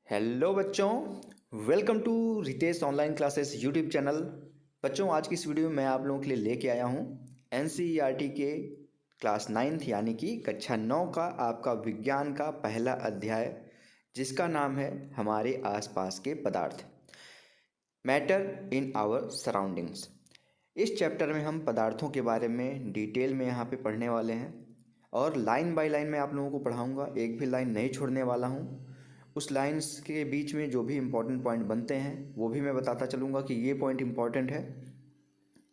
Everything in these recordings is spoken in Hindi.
हेलो बच्चों, welcome to Ritesh online classes YouTube channel. बच्चों, आज की इस वीडियो में मैं आप लोगों के लिए लेके आया हूँ एनसीईआरटी के क्लास 9th यानी कि कक्षा 9 का आपका विज्ञान का पहला अध्याय, जिसका नाम है हमारे आसपास के पदार्थ, मैटर इन आवर सराउंडिंग्स। इस चैप्टर में हम पदार्थों के बारे में डिटेल में यहाँ पे पढ़ने वाले हैं और लाइन बाय लाइन मैं आप लोगों को पढ़ाऊँगा, एक भी लाइन नहीं छोड़ने वाला हूँ। उस लाइंस के बीच में जो भी इम्पोर्टेंट पॉइंट बनते हैं वो भी मैं बताता चलूँगा कि ये पॉइंट इम्पॉर्टेंट है,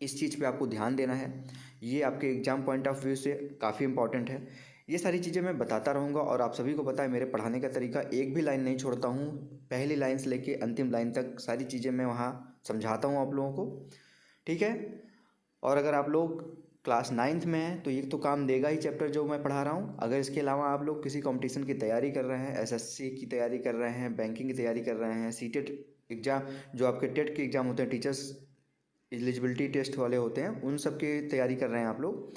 इस चीज़ पे आपको ध्यान देना है, ये आपके एग्जाम पॉइंट ऑफ व्यू से काफ़ी इंपॉर्टेंट है। ये सारी चीज़ें मैं बताता रहूँगा और आप सभी को पता है मेरे पढ़ाने का तरीका, एक भी लाइन नहीं छोड़ता हूँ, पहली लाइन से लेके अंतिम लाइन तक सारी चीज़ें मैं वहाँ समझाता हूँ आप लोगों को, ठीक है। और अगर आप लोग क्लास 9th में हैं तो ये तो काम देगा ही चैप्टर जो मैं पढ़ा रहा हूँ। अगर इसके अलावा आप लोग किसी कंपटीशन की तैयारी कर रहे हैं, एसएससी की तैयारी कर रहे हैं, बैंकिंग की तैयारी कर रहे हैं, सीटेट एग्ज़ाम जो आपके टेट के एग्ज़ाम होते हैं, टीचर्स एलिजिबिलिटी टेस्ट वाले होते हैं, उन सब की तैयारी कर रहे हैं आप लोग,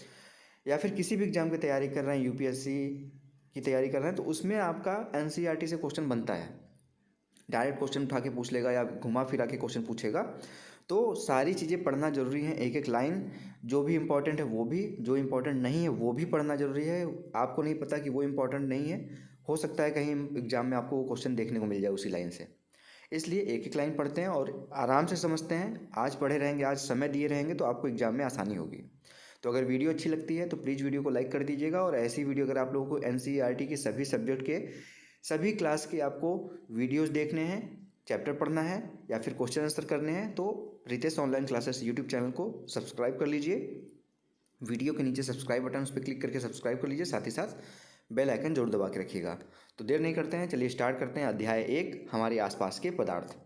या फिर किसी भी एग्ज़ाम की तैयारी कर रहे हैं, यूपीएससी की तैयारी कर रहे हैं, तो उसमें आपका एनसीईआरटी से क्वेश्चन बनता है। डायरेक्ट क्वेश्चन उठा के पूछ लेगा या घुमा फिरा के क्वेश्चन पूछेगा, तो सारी चीज़ें पढ़ना ज़रूरी है। एक एक लाइन जो भी इम्पोर्टेंट है वो भी, जो इम्पोर्टेंट नहीं है वो भी पढ़ना ज़रूरी है। आपको नहीं पता कि वो इम्पोर्टेंट नहीं है, हो सकता है कहीं एग्जाम में आपको वो क्वेश्चन देखने को मिल जाए उसी लाइन से, इसलिए एक एक लाइन पढ़ते हैं और आराम से समझते हैं। आज पढ़े रहेंगे, आज समय दिए रहेंगे तो आपको एग्जाम में आसानी होगी। तो अगर वीडियो अच्छी लगती है तो प्लीज़ वीडियो को लाइक कर दीजिएगा, और ऐसी वीडियो अगर आप लोगों को एनसीईआरटी के सभी सब्जेक्ट के सभी क्लास के आपको वीडियोस देखने हैं, चैप्टर पढ़ना है या फिर क्वेश्चन आंसर करने हैं, तो Ritesh online classes YouTube channel को सब्सक्राइब कर लीजिए। वीडियो के नीचे सब्सक्राइब बटन, उस पर क्लिक करके सब्सक्राइब कर लीजिए, साथ ही साथ बेल आइकन जरूर दबा के रखिएगा। तो देर नहीं करते हैं, चलिए स्टार्ट करते हैं अध्याय 1, हमारे आसपास के पदार्थ।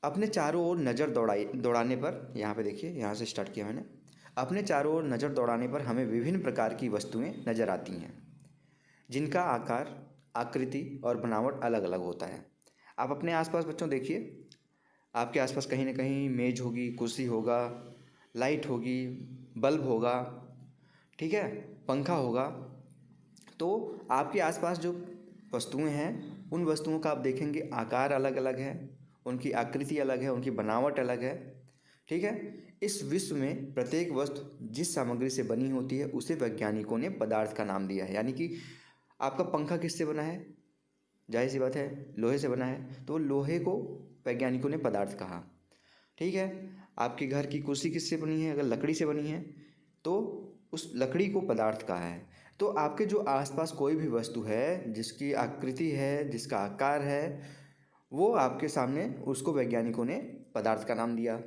अपने चारों ओर नज़र दौड़ाने पर, यहाँ पे देखिए, यहाँ से स्टार्ट किया मैंने। अपने चारों ओर नज़र दौड़ाने पर हमें विभिन्न प्रकार की वस्तुएं नज़र आती हैं, जिनका आकार, आकृति और बनावट अलग अलग होता है। आप अपने आसपास बच्चों देखिए, आपके आसपास कहीं ना कहीं मेज होगी, कुर्सी होगा, लाइट होगी, बल्ब होगा, ठीक है, पंखा होगा। तो आपके आसपास जो वस्तुएं हैं, उन वस्तुओं का आप देखेंगे आकार अलग अलग है, उनकी आकृति अलग है, उनकी बनावट अलग है, ठीक है। इस विश्व में प्रत्येक वस्तु जिस सामग्री से बनी होती है उसे वैज्ञानिकों ने पदार्थ का नाम दिया है। यानी कि आपका पंखा किससे बना है, जाहिर सी बात है लोहे से बना है, तो लोहे को वैज्ञानिकों ने पदार्थ कहा, ठीक है। आपके घर की कुर्सी किससे बनी है, अगर लकड़ी से बनी है तो उस लकड़ी को पदार्थ कहा है। तो आपके जो आसपास कोई भी वस्तु है जिसकी आकृति है, जिसका आकार है, वो आपके सामने, उसको वैज्ञानिकों ने पदार्थ का नाम दिया।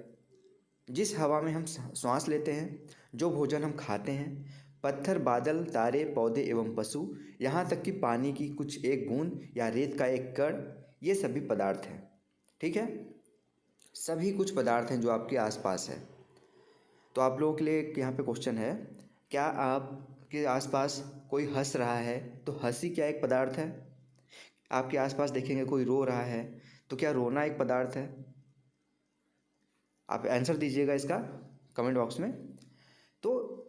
जिस हवा में हम सांस लेते हैं, जो भोजन हम खाते हैं, पत्थर, बादल, तारे, पौधे एवं पशु, यहाँ तक कि पानी की कुछ एक बूंद या रेत का एक कण, ये सभी पदार्थ हैं, ठीक है। सभी कुछ पदार्थ हैं जो आपके आसपास है। तो आप लोगों के लिए यहाँ पे क्वेश्चन है, क्या आपके आसपास कोई हंस रहा है तो हंसी क्या एक पदार्थ है? आपके आसपास देखेंगे कोई रो रहा है तो क्या रोना एक पदार्थ है? आप आंसर दीजिएगा इसका कमेंट बॉक्स में। तो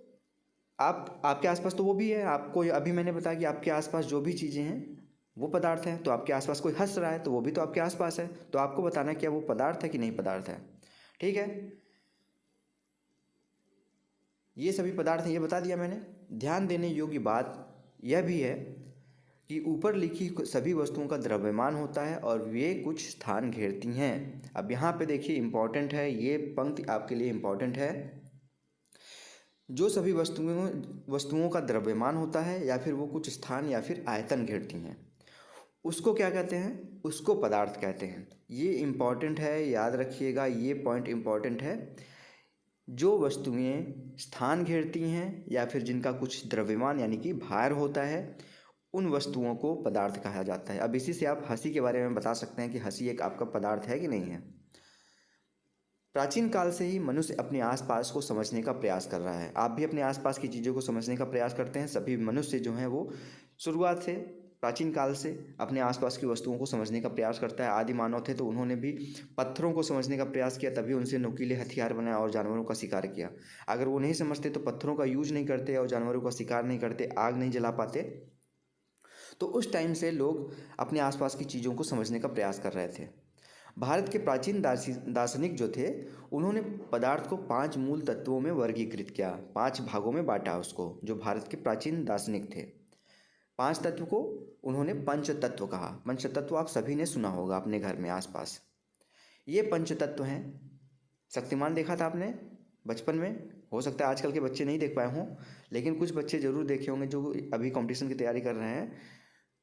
आपके आसपास तो वो भी है, आपको अभी मैंने बताया कि आपके आसपास जो भी चीज़ें हैं वो पदार्थ हैं। तो आपके आसपास कोई हंस रहा है तो वो भी तो आपके आसपास है, तो आपको बताना है क्या वो पदार्थ है कि नहीं पदार्थ है, ठीक है। ये सभी पदार्थ हैं, ये बता दिया मैंने। ध्यान देने योग्य बात यह भी है कि ऊपर लिखी सभी वस्तुओं का द्रव्यमान होता है और वे कुछ स्थान घेरती हैं। अब यहाँ पे देखिए इम्पॉर्टेंट है, ये पंक्ति आपके लिए इम्पॉर्टेंट है। जो सभी वस्तुओं का द्रव्यमान होता है या फिर वो कुछ स्थान या फिर आयतन घेरती हैं, उसको क्या कहते हैं? उसको पदार्थ कहते हैं। ये इम्पॉर्टेंट है, याद रखिएगा, ये पॉइंट इम्पॉर्टेंट है। जो वस्तुएं स्थान घेरती हैं या फिर जिनका कुछ द्रव्यमान यानी कि भार होता है, उन वस्तुओं को पदार्थ कहा जाता है। अब इसी से आप हंसी के बारे में बता सकते हैं कि हंसी एक आपका पदार्थ है कि नहीं है। प्राचीन काल से ही मनुष्य अपने आसपास को समझने का प्रयास कर रहा है। आप भी अपने आसपास की चीज़ों को समझने का प्रयास करते हैं। सभी मनुष्य जो हैं वो शुरुआत से, प्राचीन काल से अपने आसपास की वस्तुओं को समझने का प्रयास करता है। आदि मानव थे तो उन्होंने भी पत्थरों को समझने का प्रयास किया, तभी उनसे नुकीले हथियार बनाए और जानवरों का शिकार किया। अगर वो नहीं समझते तो पत्थरों का यूज नहीं करते और जानवरों का शिकार नहीं करते, आग नहीं जला पाते, तो उस टाइम से लोग अपने आसपास की चीज़ों को समझने का प्रयास कर रहे थे। भारत के प्राचीन दार्शनिक जो थे, उन्होंने पदार्थ को 5 मूल तत्वों में वर्गीकृत किया, 5 भागों में बांटा उसको। जो भारत के प्राचीन दार्शनिक थे, 5 तत्व को उन्होंने पंच तत्व कहा। पंच तत्व आप सभी ने सुना होगा अपने घर में आसपास। ये पंच तत्व हैं। शक्तिमान देखा था आपने बचपन में? हो सकता है आजकल के बच्चे नहीं देख पाए हों, लेकिन कुछ बच्चे ज़रूर देखे होंगे जो अभी कंपटीशन की तैयारी कर रहे हैं।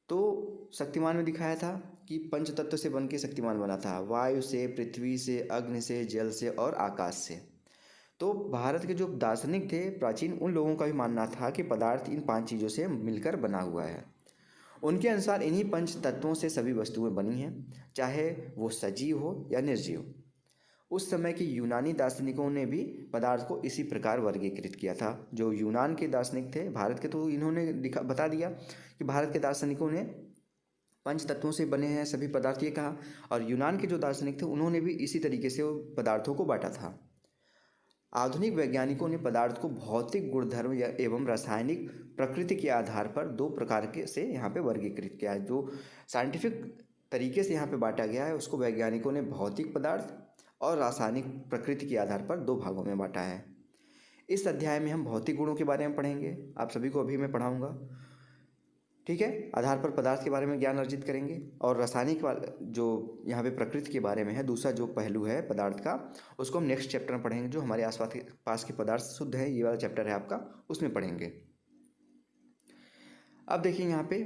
तो शक्तिमान में दिखाया था कि पंच तत्व से बन के शक्तिमान बना था, वायु से, पृथ्वी से, अग्नि से, जल से और आकाश से। तो भारत के जो दार्शनिक थे प्राचीन, उन लोगों का भी मानना था कि पदार्थ इन 5 चीज़ों से मिलकर बना हुआ है। उनके अनुसार इन्हीं पंच तत्वों से सभी वस्तुएं बनी हैं, चाहे वो सजीव हो या निर्जीव। उस समय के यूनानी दार्शनिकों ने भी पदार्थ को इसी प्रकार वर्गीकृत किया था। जो यूनान के दार्शनिक थे भारत के, तो इन्होंने बता दिया कि भारत के दार्शनिकों ने पंच तत्वों से बने हैं सभी पदार्थ, ये कहा। और यूनान के जो दार्शनिक थे उन्होंने भी इसी तरीके से पदार्थों को बांटा था। आधुनिक वैज्ञानिकों ने पदार्थ को भौतिक गुणधर्म या एवं रासायनिक प्रकृति के आधार पर 2 प्रकार के से यहाँ पे वर्गीकृत किया है। जो साइंटिफिक तरीके से यहाँ पे बांटा गया है उसको वैज्ञानिकों ने भौतिक पदार्थ और रासायनिक प्रकृति के आधार पर 2 भागों में बांटा है। इस अध्याय में हम भौतिक गुणों के बारे में पढ़ेंगे, आप सभी को अभी मैं पढ़ाऊँगा, ठीक है। आधार पर पदार्थ के बारे में ज्ञान अर्जित करेंगे। और रासायनिक जो यहाँ पे प्रकृति के बारे में है, दूसरा जो पहलू है पदार्थ का, उसको हम नेक्स्ट चैप्टर में पढ़ेंगे। जो हमारे पास के पदार्थ शुद्ध है, ये वाला चैप्टर है आपका, उसमें पढ़ेंगे। अब देखिए यहाँ पे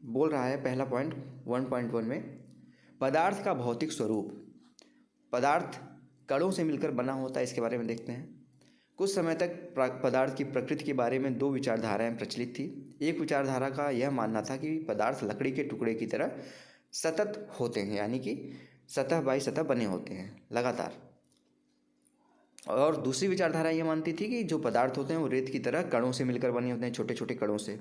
बोल रहा है पहला पॉइंट 1.1 में, पदार्थ का भौतिक स्वरूप। पदार्थ कणों से मिलकर बना होता है, इसके बारे में देखते हैं। कुछ समय तक पदार्थ की प्रकृति के बारे में 2 विचारधाराएं प्रचलित थी। एक विचारधारा का यह मानना था कि पदार्थ लकड़ी के टुकड़े की तरह सतत होते हैं, यानी कि सतह बाई सतह बने होते हैं लगातार। और दूसरी विचारधारा यह मानती थी कि जो पदार्थ होते हैं वो रेत की तरह कणों से मिलकर बने होते हैं, छोटे छोटे कणों से।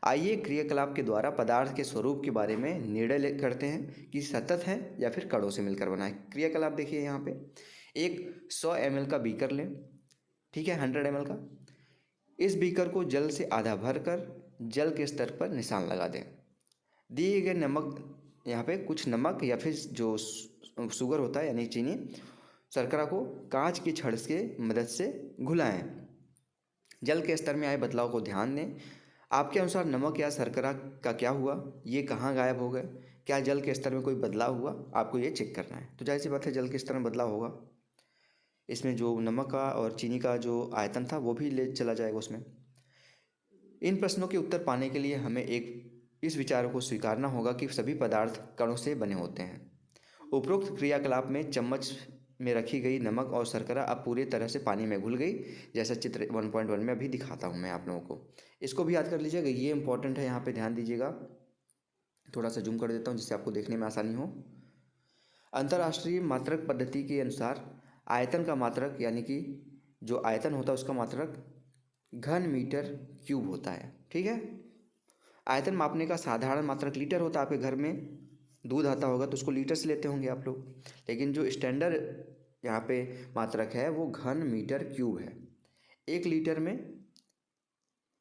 आइए क्रियाकलाप के द्वारा पदार्थ के स्वरूप के बारे में निर्णय करते हैं कि सतत है या फिर कणों से मिलकर बना है। क्रियाकलाप देखिए यहाँ पे, एक 100 ml का बीकर लें, ठीक है, 100 ml का। इस बीकर को जल से आधा भर कर जल के स्तर पर निशान लगा दें। दिए गए नमक, यहाँ पे कुछ नमक या फिर जो शुगर होता है यानी चीनी, शर्करा को कांच की छड़ के मदद से घुलाएं। जल के स्तर में आए बदलाव को ध्यान दें। आपके अनुसार नमक या शर्करा का क्या हुआ, ये कहाँ गायब हो गए, क्या जल के स्तर में कोई बदलाव हुआ, आपको ये चेक करना है। तो जाहिर सी बात है जल के स्तर में बदलाव होगा, इसमें जो नमक का और चीनी का जो आयतन था वो भी ले चला जाएगा उसमें। इन प्रश्नों के उत्तर पाने के लिए हमें इस विचार को स्वीकारना होगा कि सभी पदार्थ कणों से बने होते हैं। उपरोक्त क्रियाकलाप में चम्मच में रखी गई नमक और शर्करा अब पूरी तरह से पानी में घुल गई, जैसा चित्र 1.1 में अभी दिखाता हूँ मैं आप लोगों को। इसको भी याद कर लीजिएगा, ये इंपॉर्टेंट है, यहाँ पे ध्यान दीजिएगा। थोड़ा सा जूम कर देता हूँ जिससे आपको देखने में आसानी हो। अंतर्राष्ट्रीय मात्रक पद्धति के अनुसार आयतन का मात्रक, यानी कि जो आयतन होता है उसका मात्रक घन मीटर क्यूब होता है, ठीक है। आयतन मापने का साधारण मात्रक लीटर होता है। आपके घर में दूध आता होगा तो उसको लीटर से लेते होंगे आप लोग, लेकिन जो स्टैंडर्ड यहाँ पे मात्रक है वो घन मीटर क्यूब है। 1 लीटर में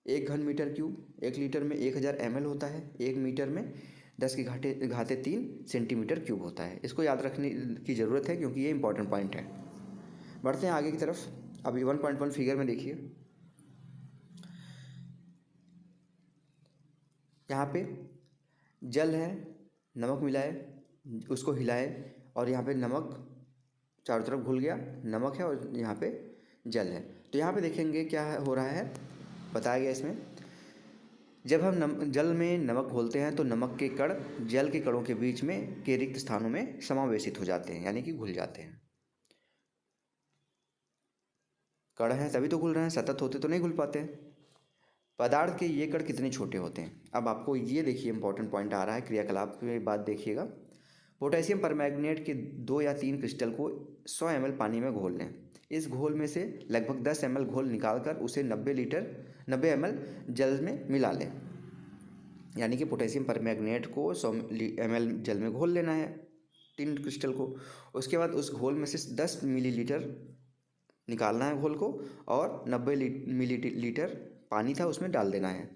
1 घन मीटर क्यूब, 1 लीटर में 1000 ml होता है। 1 मीटर में 10 की घाते 3 सेंटीमीटर क्यूब होता है। इसको याद रखने की ज़रूरत है क्योंकि ये इंपॉर्टेंट पॉइंट है। बढ़ते हैं आगे की तरफ। अभी 1.1 फिगर में देखिए, यहाँ पे जल है, नमक मिलाए, उसको हिलाए और यहाँ पे नमक चारों तरफ घुल गया, नमक है और यहाँ पे जल है। तो यहाँ पे देखेंगे क्या हो रहा है, बताया गया इसमें, जब हम जल में नमक घोलते हैं तो नमक के कण जल के कणों के बीच में के रिक्त स्थानों में समावेशित हो जाते हैं, यानी कि घुल जाते हैं। कण हैं तभी तो घुल रहे हैं, सतत होते तो नहीं घुल पाते। पदार्थ के ये कण कितने छोटे होते हैं, अब आपको ये देखिए इंपॉर्टेंट पॉइंट आ रहा है, क्रियाकलाप के बाद देखिएगा। पोटेशियम परमैंगनेट के 2 या 3 क्रिस्टल को 100 ml पानी में घोल लें। इस घोल में से लगभग 10 ml घोल निकालकर उसे 90 ml जल में मिला लें। यानी कि पोटेशियम परमैंगनेट को 100 ml जल में घोल लेना है, 3 क्रिस्टल को। उसके बाद उस घोल में से 10 मिलीलीटर निकालना है घोल को और 90 मिलीलीटर पानी था उसमें डाल देना है।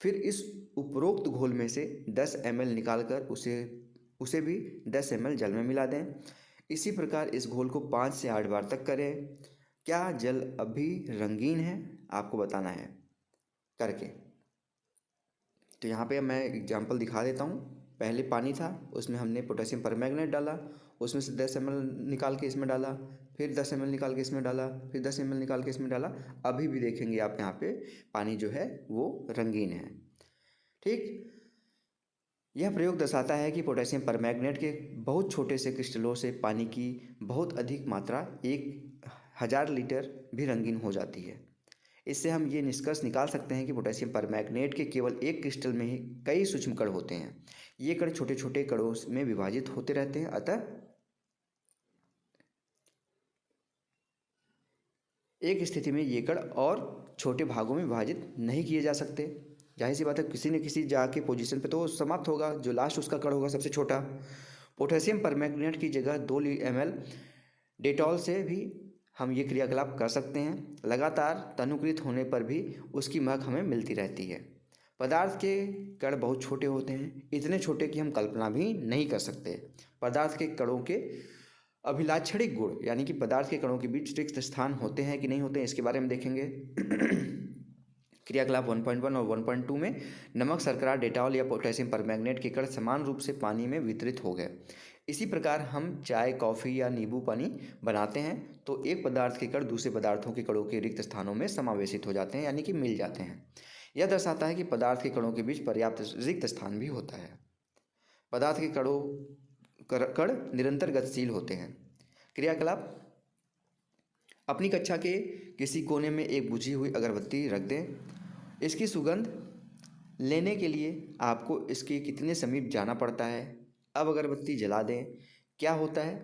फिर इस उपरोक्त घोल में से 10 ml निकालकर उसे भी 10 ml जल में मिला दें। इसी प्रकार इस घोल को 5 से 8 बार तक करें। क्या जल अभी रंगीन है? आपको बताना है करके। तो यहाँ पे मैं एग्जांपल दिखा देता हूँ। पहले पानी था, उसमें हमने पोटेशियम परमैंगनेट डाला, उसमें से 10 ml निकाल के इसमें डाला, फिर 10 ml निकाल के इसमें डाला, फिर 10 ml निकाल के इसमें डाला। अभी भी देखेंगे आप यहाँ पे पानी जो है वो रंगीन है। ठीक, यह प्रयोग दर्शाता है कि पोटेशियम परमैंगनेट के बहुत छोटे से क्रिस्टलों से पानी की बहुत अधिक मात्रा 1000 लीटर भी रंगीन हो जाती है। इससे हम ये निष्कर्ष निकाल सकते हैं कि पोटेशियम परमैंगनेट के केवल एक क्रिस्टल में ही कई सूक्ष्म कण होते हैं। ये कण छोटे छोटे कणों में विभाजित होते रहते हैं, अतः एक स्थिति में ये कण और छोटे भागों में विभाजित नहीं किए जा सकते। जाहिर सी बात है, किसी न किसी जाके पोजीशन पे तो समाप्त होगा, जो लास्ट उसका कण होगा सबसे छोटा। पोटेशियम परमैंगनेट की जगह 2 ml डेटॉल से भी हम ये क्रियाकलाप कर सकते हैं। लगातार तनुकृत होने पर भी उसकी महक हमें मिलती रहती है। पदार्थ के कण बहुत छोटे होते हैं, इतने छोटे कि हम कल्पना भी नहीं कर सकते। पदार्थ के कणों के अभिलाक्षणिक गुण यानी कि पदार्थ के कणों के बीच रिक्त स्थान होते हैं कि नहीं होते हैं, इसके बारे में देखेंगे। क्रियाकलाप 1.1 और 1.2 में नमक, शर्करा, डेटॉल या पोटेशियम परमैंगनेट के कण समान रूप से पानी में वितरित हो गए। इसी प्रकार हम चाय, कॉफ़ी या नींबू पानी बनाते हैं तो एक पदार्थ के कण दूसरे पदार्थों के कणों के रिक्त स्थानों में समावेशित हो जाते हैं यानी कि मिल जाते हैं। यह दर्शाता है कि पदार्थ के कणों के बीच पर्याप्त रिक्त स्थान भी होता है। पदार्थ के कण निरंतर गतिशील होते हैं। क्रियाकलाप, अपनी कक्षा के किसी कोने में एक बुझी हुई अगरबत्ती रख दें। इसकी सुगंध लेने के लिए आपको इसके कितने समीप जाना पड़ता है। अब अगरबत्ती जला दें। क्या होता है,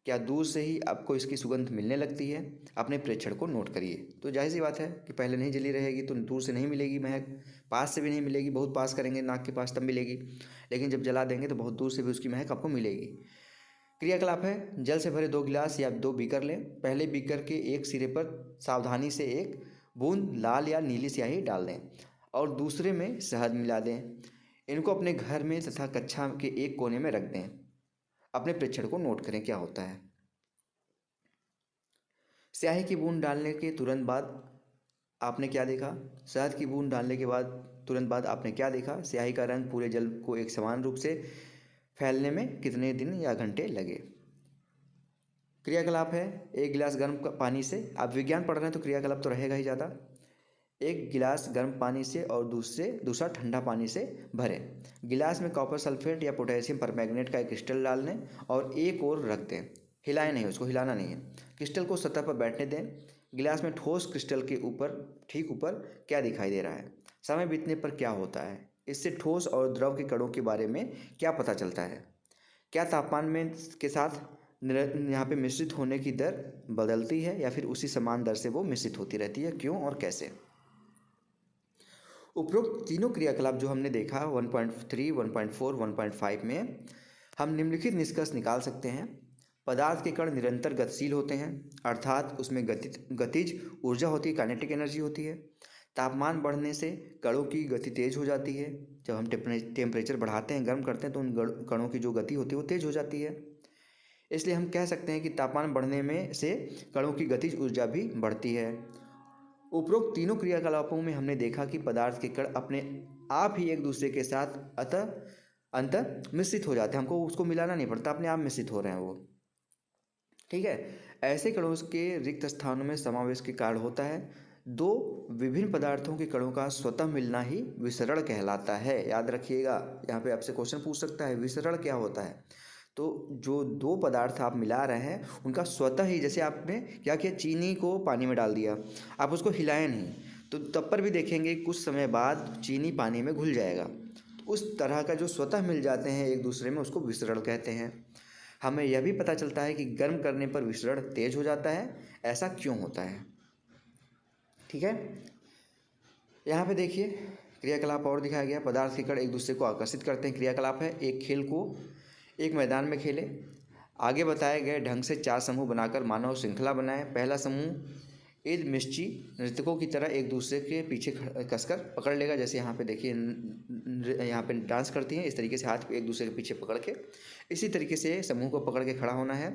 क्या दूर से ही आपको इसकी सुगंध मिलने लगती है? अपने प्रेक्षण को नोट करिए। तो जाहिर सी बात है कि पहले नहीं जली रहेगी तो दूर से नहीं मिलेगी महक, पास से भी नहीं मिलेगी, बहुत पास करेंगे नाक के पास तब मिलेगी, लेकिन जब जला देंगे तो बहुत दूर से भी उसकी महक आपको मिलेगी। क्रियाकलाप है, जल से भरे 2 गिलास या 2 बीकर लें। पहले बीकर के एक सिरे पर सावधानी से 1 बूंद लाल या नीली स्याही डाल दें और दूसरे में शहद मिला दें। इनको अपने घर में तथा कक्षा के एक कोने में रख दें। अपने प्रेक्षण को नोट करें क्या होता है। स्याही की बूंद डालने के तुरंत बाद आपने क्या देखा? शहद की बूंद डालने के बाद तुरंत बाद आपने क्या देखा? स्याही का रंग पूरे जल को एक समान रूप से फैलने में कितने दिन या घंटे लगे। क्रियाकलाप है, 1 गिलास गर्म पानी से, आप विज्ञान पढ़ रहे हैं तो क्रियाकलाप तो रहेगा ही ज़्यादा। 1 गिलास गर्म पानी से और दूसरा ठंडा पानी से भरें। गिलास में कॉपर सल्फेट या पोटेशियम परमैंगनेट का एक क्रिस्टल डाल दें और एक ओर रख दें। हिलाएं नहीं, उसको हिलाना नहीं है। क्रिस्टल को सतह पर बैठने दें। गिलास में ठोस क्रिस्टल के ऊपर, ठीक ऊपर क्या दिखाई दे रहा है? समय बीतने पर क्या होता है? इससे ठोस और द्रव के कणों के बारे में क्या पता चलता है? क्या तापमान में के साथ यहाँ पे मिश्रित होने की दर बदलती है या फिर उसी समान दर से वो मिश्रित होती रहती है? क्यों और कैसे? उपरोक्त तीनों क्रियाकलाप जो हमने देखा 1.3, 1.4, 1.5 में हम निम्नलिखित निष्कर्ष निकाल सकते हैं। पदार्थ के कण निरंतर गतिशील होते हैं, अर्थात उसमें गतिज ऊर्जा होती है, काइनेटिक एनर्जी होती है। तापमान बढ़ने से कणों की गति तेज हो जाती है। जब हम टेम्परेचर बढ़ाते हैं, गर्म करते हैं, तो उन कणों की जो गति होती है वो तेज हो जाती है। इसलिए हम कह सकते हैं कि तापमान बढ़ने में से कणों की गतिज ऊर्जा भी बढ़ती है। उपरोक्त तीनों क्रियाकलापों में हमने देखा कि पदार्थ के कण अपने आप ही एक दूसरे के साथ अंतः मिश्रित हो जाते हैं। हमको उसको मिलाना नहीं पड़ता, अपने आप मिश्रित हो रहे हैं वो। ठीक है, ऐसे कणों के रिक्त स्थानों में समावेश के कारण होता है। 2 विभिन्न पदार्थों के कणों का स्वतः मिलना ही विसरण कहलाता है। याद रखिएगा, यहाँ पे आपसे क्वेश्चन पूछ सकता है विसरण क्या होता है। तो जो 2 पदार्थ आप मिला रहे हैं उनका स्वतः ही, जैसे आपने क्या किया, चीनी को पानी में डाल दिया, आप उसको हिलाए नहीं, तो तब पर भी देखेंगे कुछ समय बाद चीनी पानी में घुल जाएगा। तो उस तरह का जो स्वतः मिल जाते हैं एक दूसरे में, उसको विसरण कहते हैं। हमें यह भी पता चलता है कि गर्म करने पर विसरण तेज हो जाता है। ऐसा क्यों होता है? ठीक है, यहाँ पे देखिए क्रियाकलाप और दिखाया गया। पदार्थ के कण एक दूसरे को आकर्षित करते हैं। क्रियाकलाप है, एक खेल को एक मैदान में खेलें। आगे बताए गए ढंग से 4 समूह बनाकर मानव श्रृंखला बनाएं। पहला समूह ईद मिर्ची नर्तकों की तरह एक दूसरे के पीछे कसकर पकड़ लेगा। जैसे यहाँ पे देखिए यहाँ पे डांस करती हैं, इस तरीके से हाथ एक दूसरे के पीछे पकड़ के इसी तरीके से समूह को पकड़ के खड़ा होना है।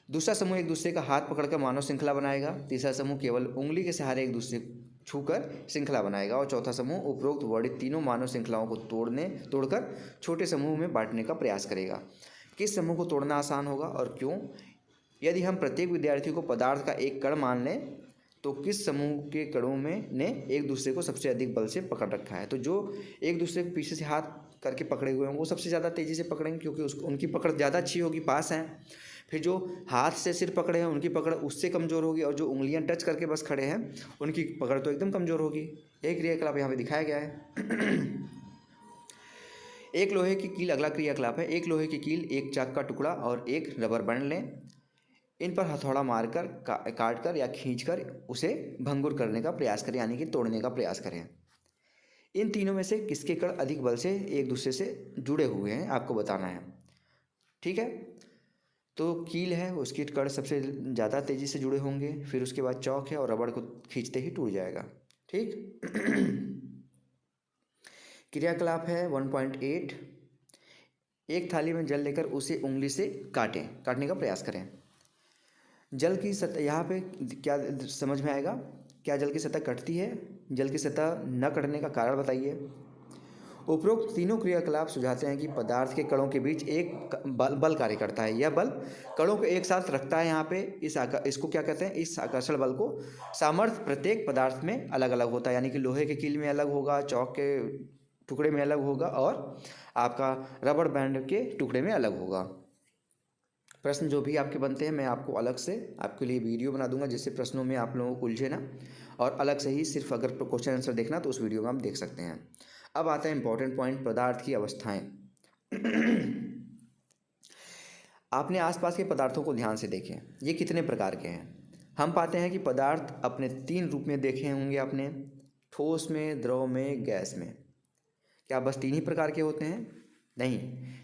दूसरा समूह एक दूसरे का हाथ पकड़कर मानव श्रृंखला बनाएगा। तीसरा समूह केवल उंगली के सहारे एक दूसरे छूकर श्रृंखला बनाएगा। और चौथा समूह उपरोक्त वर्णित तीनों मानव श्रृंखलाओं को तोड़कर छोटे समूह में बांटने का प्रयास करेगा। किस समूह को तोड़ना आसान होगा और क्यों? यदि हम प्रत्येक विद्यार्थी को पदार्थ का एक कण मान लें तो किस समूह के कणों में ने एक दूसरे को सबसे अधिक बल से पकड़ रखा है? तो जो एक दूसरे के पीछे से हाथ करके पकड़े हुए हैं वो सबसे ज़्यादा तेज़ी से पकड़ेंगे, क्योंकि उनकी पकड़ ज़्यादा अच्छी होगी, पास हैं। फिर जो हाथ से सिर पकड़े हैं उनकी पकड़ उससे कमज़ोर होगी, और जो उंगलियां टच करके बस खड़े हैं उनकी पकड़ तो एकदम कमज़ोर होगी। एक क्रियाकलाप यहाँ पे दिखाया गया है। एक लोहे की कील अगला क्रियाकलाप है। एक लोहे की कील, एक चाक का टुकड़ा और एक रबर बैंड लें। इन पर हथौड़ा मारकर काट कर या खींचकर उसे भंगुर करने का प्रयास करें, यानी कि तोड़ने का प्रयास करें। इन तीनों में से किसके कण अधिक बल से एक दूसरे से जुड़े हुए हैं आपको बताना है। ठीक है, तो कील है उसकी कण सबसे ज़्यादा तेज़ी से जुड़े होंगे, फिर उसके बाद चौक है और रबड़ को खींचते ही टूट जाएगा। ठीक। क्रियाकलाप है 1.8। एक थाली में जल लेकर उसे उंगली से काटने का प्रयास करें। जल की सतह, यहाँ पे क्या समझ में आएगा? क्या जल की सतह कटती है? जल की सतह न कटने का कारण बताइए। उपरोक्त तीनों क्रियाकलाप सुझाते हैं कि पदार्थ के कणों के बीच एक बल कार्य करता है। यह बल कणों को एक साथ रखता है। यहाँ पे इसको क्या कहते हैं? इस आकर्षण बल को सामर्थ्य प्रत्येक पदार्थ में अलग अलग होता है, यानी कि लोहे के कील में अलग होगा, चौक के टुकड़े में अलग होगा और आपका रबड़ बैंड के टुकड़े में अलग होगा। प्रश्न जो भी आपके बनते हैं मैं आपको अलग से आपके लिए वीडियो बना दूंगा, जिससे प्रश्नों में आप लोगों को उलझे ना, और अलग से ही सिर्फ अगर क्वेश्चन आंसर देखना तो उस वीडियो में आप देख सकते हैं। अब आता है इंपॉर्टेंट पॉइंट, पदार्थ की अवस्थाएं। आपने आसपास के पदार्थों को ध्यान से देखें, ये कितने प्रकार के हैं। हम पाते हैं कि पदार्थ अपने 3 रूप में देखे होंगे आपने, ठोस में, द्रव में, गैस में। क्या बस 3 ही प्रकार के होते हैं? नहीं,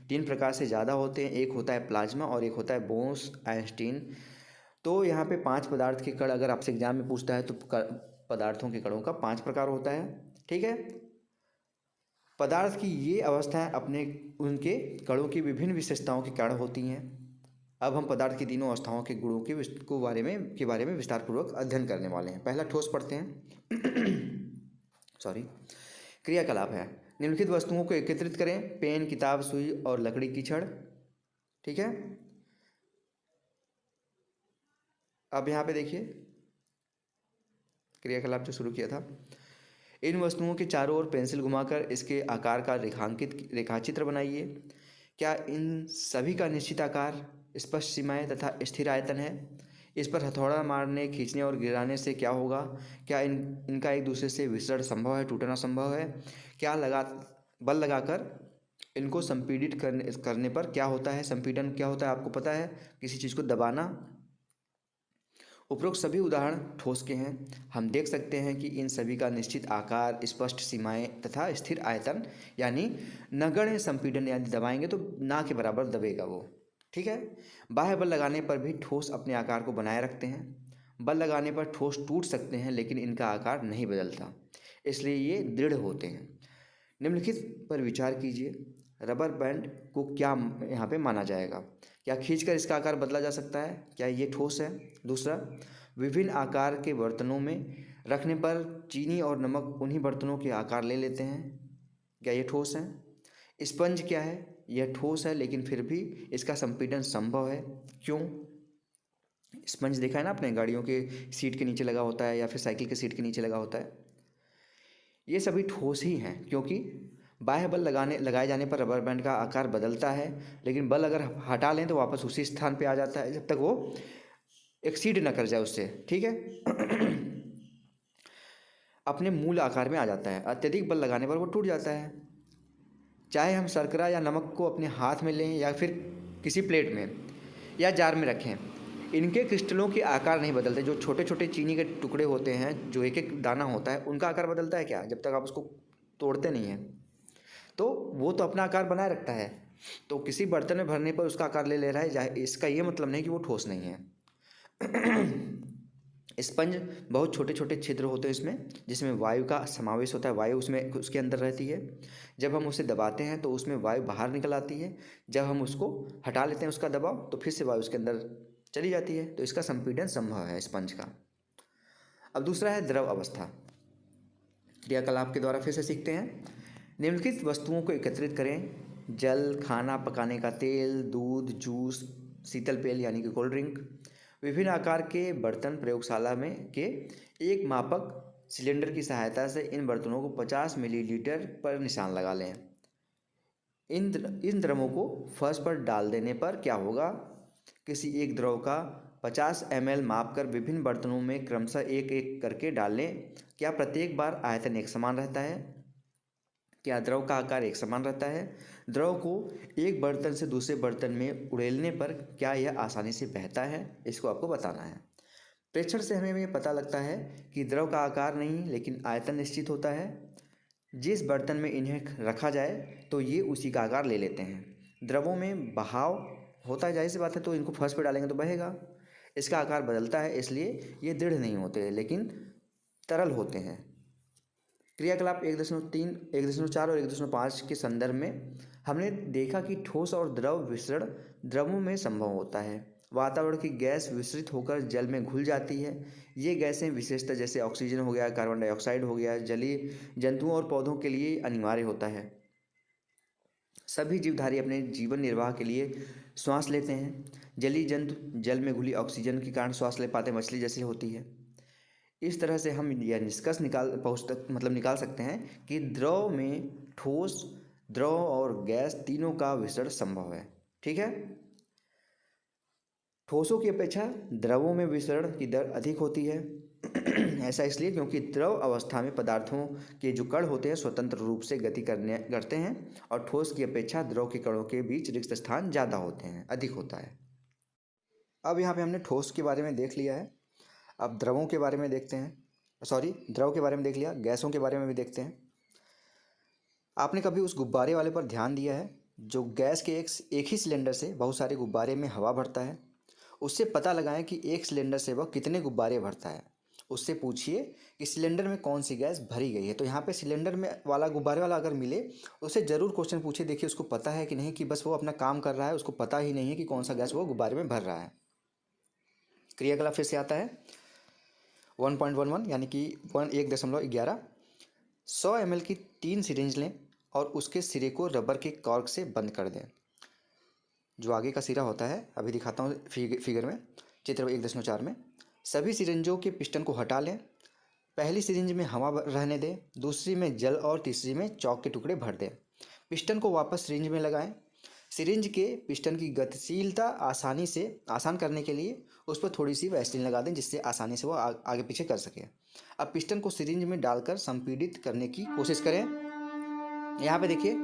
3 प्रकार से ज़्यादा होते हैं। एक होता है प्लाज्मा और एक होता है बोस आइंस्टीन। तो यहाँ पे 5 पदार्थ के कण अगर आपसे एग्जाम में पूछता है तो पदार्थों के कणों का 5 प्रकार होता है। ठीक है, पदार्थ की ये अवस्थाएं अपने उनके कणों की विभिन्न विशेषताओं के कारण होती हैं। अब हम पदार्थ की तीनों अवस्थाओं के गुणों के बारे में विस्तारपूर्वक अध्ययन करने वाले हैं। पहला ठोस पढ़ते हैं। सॉरी। क्रियाकलाप है, निम्नलिखित वस्तुओं को एकत्रित करें। पेन, किताब, सुई और लकड़ी की छड़। ठीक है, अब यहाँ पे देखिए क्रियाकलाप जो शुरू किया था। इन वस्तुओं के चारों ओर पेंसिल घुमाकर इसके आकार का रेखाचित्र बनाइए। क्या इन सभी का निश्चित आकार, स्पष्ट सीमाएं तथा स्थिर आयतन है? इस पर हथौड़ा मारने, खींचने और गिराने से क्या होगा? क्या इनका एक दूसरे से विसरण संभव है, टूटना संभव है? क्या बल लगाकर इनको संपीड़ित करने पर क्या होता है? संपीड़न क्या होता है आपको पता है? किसी चीज़ को दबाना। उपरोक्त सभी उदाहरण ठोस के हैं। हम देख सकते हैं कि इन सभी का निश्चित आकार, स्पष्ट सीमाएं तथा स्थिर आयतन, यानी नगण्य संपीड़न, यानी दबाएंगे तो ना के बराबर दबेगा वो। ठीक है, बाह्य बल लगाने पर भी ठोस अपने आकार को बनाए रखते हैं। बल लगाने पर ठोस टूट सकते हैं लेकिन इनका आकार नहीं बदलता, इसलिए ये दृढ़ होते हैं। निम्नलिखित पर विचार कीजिए। रबर बैंड को क्या यहाँ पे माना जाएगा? क्या खींचकर इसका आकार बदला जा सकता है? क्या ये ठोस है? दूसरा, विभिन्न आकार के बर्तनों में रखने पर चीनी और नमक उन्हीं बर्तनों के आकार ले लेते हैं। क्या ये ठोस है? स्पंज क्या है? यह ठोस है लेकिन फिर भी इसका संपीड़न संभव है। क्यों? स्पंज देखा है ना आपने, गाड़ियों के सीट के नीचे लगा होता है या फिर साइकिल के सीट के नीचे लगा होता है। ये सभी ठोस ही हैं क्योंकि बाह्य बल लगाए जाने पर रबर बैंड का आकार बदलता है, लेकिन बल अगर हटा लें तो वापस उसी स्थान पे आ जाता है जब तक वो एक्सीड ना कर जाए उससे। ठीक है। अपने मूल आकार में आ जाता है। अत्यधिक बल लगाने पर वो टूट जाता है। चाहे हम शर्करा या नमक को अपने हाथ में लें या फिर किसी प्लेट में या जार में रखें, इनके क्रिस्टलों के आकार नहीं बदलते। जो छोटे छोटे चीनी के टुकड़े होते हैं, जो एक एक दाना होता है, उनका आकार बदलता है क्या? जब तक आप उसको तोड़ते नहीं हैं तो वो तो अपना आकार बनाए रखता है। तो किसी बर्तन में भरने पर उसका आकार ले रहा है, इसका ये मतलब नहीं कि वो ठोस नहीं है। स्पंज बहुत छोटे छोटे छिद्र होते हैं इसमें, जिसमें वायु का समावेश होता है, वायु उसमें उसके अंदर रहती है। जब हम उसे दबाते हैं तो उसमें वायु बाहर निकल आती है, जब हम उसको हटा लेते हैं उसका दबाव तो फिर से वायु उसके अंदर चली जाती है, तो इसका संपीड़न संभव है स्पंज का। अब दूसरा है द्रव अवस्था। क्रियाकलाप के द्वारा फिर से सीखते हैं। निम्नलिखित वस्तुओं को एकत्रित करें: जल, खाना पकाने का तेल, दूध, जूस, शीतल पेय यानी कि कोल्ड ड्रिंक। विभिन्न आकार के बर्तन प्रयोगशाला में के एक मापक सिलेंडर की सहायता से इन बर्तनों को 50 मिलीलीटर पर निशान लगा लें। इन द्रवों को फर्श पर डाल देने पर क्या होगा? किसी एक द्रव का 50 ml माप कर विभिन्न बर्तनों में क्रमशः एक एक करके डाल लें। क्या प्रत्येक बार आयतन एक समान रहता है? क्या द्रव का आकार एक समान रहता है? द्रव को एक बर्तन से दूसरे बर्तन में उड़ेलने पर क्या यह आसानी से बहता है? इसको आपको बताना है। प्रेक्षण से हमें ये पता लगता है कि द्रव का आकार नहीं लेकिन आयतन निश्चित होता है। जिस बर्तन में इन्हें रखा जाए तो ये उसी का आकार ले लेते हैं। द्रवों में बहाव होता है, जाहिर सी बात है, तो इनको फर्श पे डालेंगे तो बहेगा। इसका आकार बदलता है, इसलिए ये दृढ़ नहीं होते लेकिन तरल होते हैं। क्रियाकलाप 1.3, 1.4 और 1.5 के संदर्भ में हमने देखा कि ठोस और द्रव विसरण द्रवों में संभव होता है। वातावरण की गैस विसरित होकर जल में घुल जाती है। ये गैसें विशेषतः जैसे ऑक्सीजन हो गया, कार्बन डाइऑक्साइड हो गया, जलीय जंतुओं और पौधों के लिए अनिवार्य होता है। सभी जीवधारी अपने जीवन निर्वाह के लिए श्वास लेते हैं। जलीय जंतु जल में घुली ऑक्सीजन के कारण श्वास ले पाते, मछली जैसी होती है। इस तरह से हम यह निष्कर्ष निकाल सकते हैं कि द्रव में ठोस, द्रव और गैस तीनों का विसरण संभव है। ठीक है। ठोसों की अपेक्षा द्रवों में विसरण की दर अधिक होती है। ऐसा इसलिए क्योंकि द्रव अवस्था में पदार्थों के जो कण होते हैं स्वतंत्र रूप से गति करते हैं और ठोस की अपेक्षा द्रव के कणों के बीच रिक्त स्थान ज़्यादा होते हैं, अधिक होता है। अब यहाँ पे हमने ठोस के बारे में देख लिया है, अब द्रवों के बारे में देखते हैं। द्रव के बारे में देख लिया, गैसों के बारे में भी देखते हैं। आपने कभी उस गुब्बारे वाले पर ध्यान दिया है जो गैस के एक ही सिलेंडर से बहुत सारे गुब्बारे में हवा भरता है? उससे पता लगाएं कि एक सिलेंडर से वह कितने गुब्बारे भरता है। उससे पूछिए कि सिलेंडर में कौन सी गैस भरी गई है। तो यहाँ पे सिलेंडर में वाला गुब्बारे वाला अगर मिले उससे ज़रूर क्वेश्चन पूछिए, देखिए उसको पता है कि नहीं, कि बस वो अपना काम कर रहा है, उसको पता ही नहीं है कि कौन सा गैस वो गुब्बारे में भर रहा है। क्रियाकलाप फिर से आता है 1.11 यानी कि 1.11। 100 ml की 3 सिरिंज लें और उसके सिरे को रबर के कॉर्क से बंद कर दें। जो आगे का सिरा होता है, अभी दिखाता हूँ फिगर में, चित्र 1.4 में। सभी सिरिंजों के पिस्टन को हटा लें। पहली सिरिंज में हवा रहने दें, दूसरी में जल और तीसरी में चॉक के टुकड़े भर दें। पिस्टन को वापस सिरिंज में लगाएं। सिरिंज के पिस्टन की गतिशीलता आसान करने के लिए उस पर थोड़ी सी वैसलीन लगा दें, जिससे आसानी से वो आगे पीछे कर सके। अब पिस्टन को सिरिंज में डालकर संपीड़ित करने की कोशिश करें। यहाँ पे देखिए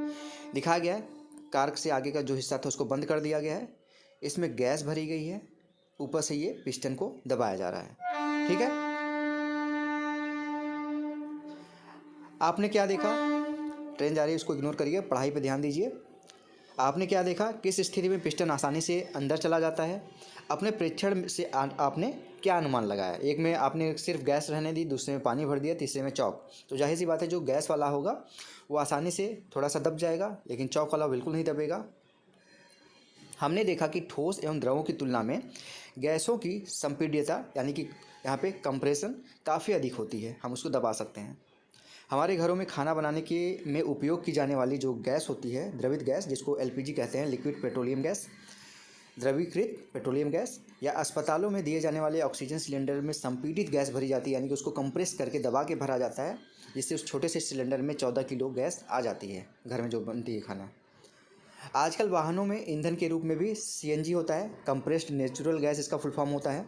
दिखाया गया है, कार्क से आगे का जो हिस्सा था उसको बंद कर दिया गया है, इसमें गैस भरी गई है, ऊपर से ये पिस्टन को दबाया जा रहा है। ठीक है। आपने क्या देखा? ट्रेन जा रही है, उसको इग्नोर करिए, पढ़ाई पे ध्यान दीजिए। आपने क्या देखा? किस स्थिति में पिस्टन आसानी से अंदर चला जाता है? अपने प्रेक्षण से आपने क्या अनुमान लगाया? एक में आपने सिर्फ गैस रहने दी, दूसरे में पानी भर दिया, तीसरे में चौक। तो जाहिर सी बात है जो गैस वाला होगा वो आसानी से थोड़ा सा दब जाएगा, लेकिन चौक वाला बिल्कुल नहीं दबेगा। हमने देखा कि ठोस एवं द्रवों की तुलना में गैसों की संपीड्यता यानी कि यहाँ पे कंप्रेशन काफ़ी अधिक होती है, हम उसको दबा सकते हैं। हमारे घरों में खाना बनाने के में उपयोग की जाने वाली जो गैस होती है, द्रवित गैस, जिसको LPG कहते हैं, लिक्विड पेट्रोलियम गैस, द्रवीकृत पेट्रोलियम गैस, या अस्पतालों में दिए जाने वाले ऑक्सीजन सिलेंडर में संपीड़ित गैस भरी जाती है, यानी कि उसको कंप्रेस करके दबा के भरा जाता है, जिससे उस छोटे से सिलेंडर में 14 किलो गैस आ जाती है घर में जो बनती है खाना। आजकल वाहनों में ईंधन के रूप में भी CNG होता है, कंप्रेस्ड नेचुरल गैस इसका फुल फॉर्म होता है।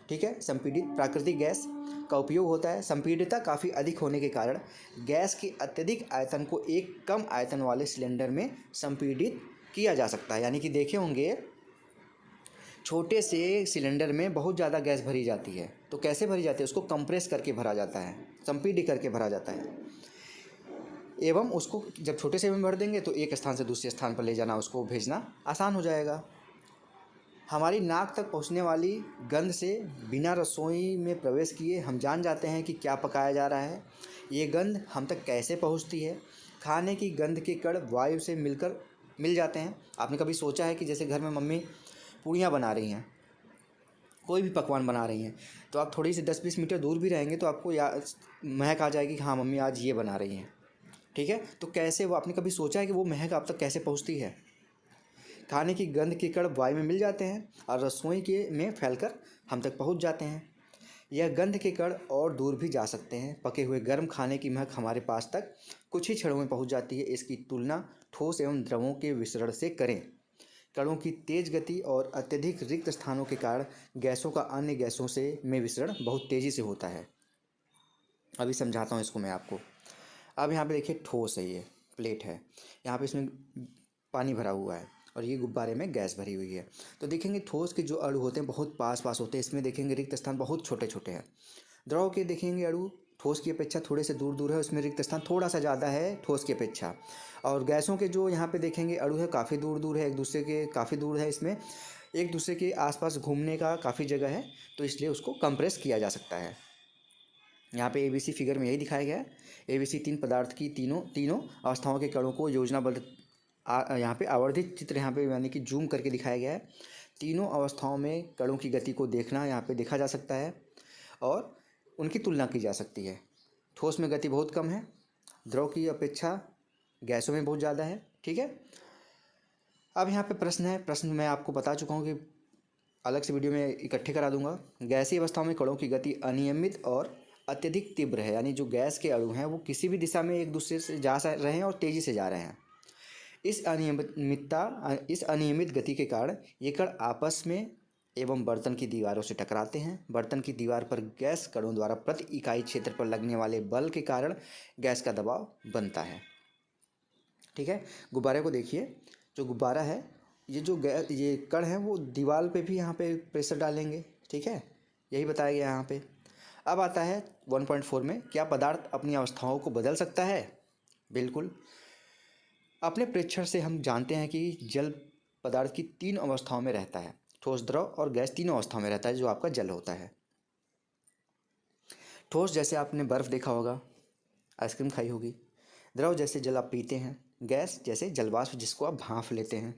ठीक है। संपीड़ित प्राकृतिक गैस का उपयोग होता है। संपीड़ितता काफ़ी अधिक होने के कारण गैस के अत्यधिक आयतन को एक कम आयतन वाले सिलेंडर में संपीड़ित किया जा सकता है। यानी कि देखे होंगे छोटे से सिलेंडर में बहुत ज़्यादा गैस भरी जाती है, तो कैसे भरी जाती है? उसको कंप्रेस करके भरा जाता है, संपीड़ित करके भरा जाता है, एवं उसको जब छोटे से में भर देंगे तो एक स्थान से दूसरे स्थान पर ले जाना, उसको भेजना आसान हो जाएगा। हमारी नाक तक पहुंचने वाली गंध से बिना रसोई में प्रवेश किए हम जान जाते हैं कि क्या पकाया जा रहा है। ये गंध हम तक कैसे पहुंचती है? खाने की गंध के कण वायु से मिल जाते हैं। आपने कभी सोचा है कि जैसे घर में मम्मी पूड़ियाँ बना रही हैं, कोई भी पकवान बना रही हैं, तो आप थोड़ी सी 10-20 मीटर दूर भी रहेंगे तो आपको महक आ जाएगी कि हाँ मम्मी आज ये बना रही हैं। ठीक है, तो कैसे वो आपने कभी सोचा है कि वो महक आप तक कैसे पहुंचती है? खाने की गंध के कण वायु में मिल जाते हैं और रसोई के में फैलकर हम तक पहुंच जाते हैं। यह गंध के कण और दूर भी जा सकते हैं। पके हुए गर्म खाने की महक हमारे पास तक कुछ ही क्षणों में पहुंच जाती है। इसकी तुलना ठोस एवं द्रवों के विसरण से करें। कणों की तेज गति और अत्यधिक रिक्त स्थानों के कारण गैसों का अन्य गैसों से में विसरण बहुत तेज़ी से होता है। अभी समझाता हूँ इसको मैं आपको। अब यहाँ पे देखिए ठोस है, ये प्लेट है, यहाँ पे इसमें पानी भरा हुआ है और ये गुब्बारे में गैस भरी हुई है। तो देखेंगे ठोस के जो अणु होते हैं बहुत पास पास होते हैं, इसमें देखेंगे रिक्त स्थान बहुत छोटे छोटे हैं। द्रव के देखेंगे अणु ठोस की अपेक्षा थोड़े से दूर दूर है, उसमें रिक्त स्थान थोड़ा सा ज़्यादा है ठोस की अपेक्षा। और गैसों के जो यहाँ पे देखेंगे अणु है काफ़ी दूर दूर है, एक दूसरे के काफ़ी दूर है, इसमें एक दूसरे के आसपास घूमने का काफ़ी जगह है, तो इसलिए उसको कंप्रेस किया जा सकता है। यहाँ पे ABC फिगर में यही दिखाया गया है। ABC तीन पदार्थ की तीनों अवस्थाओं के कणों को योजनाबद्ध यहाँ पे आवर्धित चित्र यहाँ पे यानी कि जूम करके दिखाया गया है। तीनों अवस्थाओं में कणों की गति को देखना यहाँ पे देखा जा सकता है और उनकी तुलना की जा सकती है। ठोस में गति बहुत कम है, द्रव की अपेक्षा गैसों में बहुत ज़्यादा है। ठीक है, अब यहाँ पे प्रश्न है, प्रश्न मैं आपको बता चुका हूँ कि अलग से वीडियो में इकट्ठे करा दूंगा। गैसीय अवस्थाओं में कणों की गति अनियमित और अत्यधिक तीव्र है, यानी जो गैस के अणु हैं वो किसी भी दिशा में एक दूसरे से जा रहे हैं और तेज़ी से जा रहे हैं। इस अनियमित गति के कारण ये कण आपस में एवं बर्तन की दीवारों से टकराते हैं। बर्तन की दीवार पर गैस कणों द्वारा प्रति इकाई क्षेत्र पर लगने वाले बल के कारण गैस का दबाव बनता है। ठीक है, गुब्बारे को देखिए, जो गुब्बारा है ये कण है वो दीवार पे भी यहाँ पे प्रेशर डालेंगे। ठीक है, यही बताया गया यहाँ पे। अब आता है 1.4 में, क्या पदार्थ अपनी अवस्थाओं को बदल सकता है? बिल्कुल। अपने प्रेक्षण से हम जानते हैं कि जल पदार्थ की 3 अवस्थाओं में रहता है। ठोस, द्रव और गैस तीनों अवस्थाओं में रहता है जो आपका जल होता है। ठोस जैसे आपने बर्फ़ देखा होगा, आइसक्रीम खाई होगी। द्रव जैसे जल आप पीते हैं। गैस जैसे जलवाष्प जिसको आप भांप लेते हैं।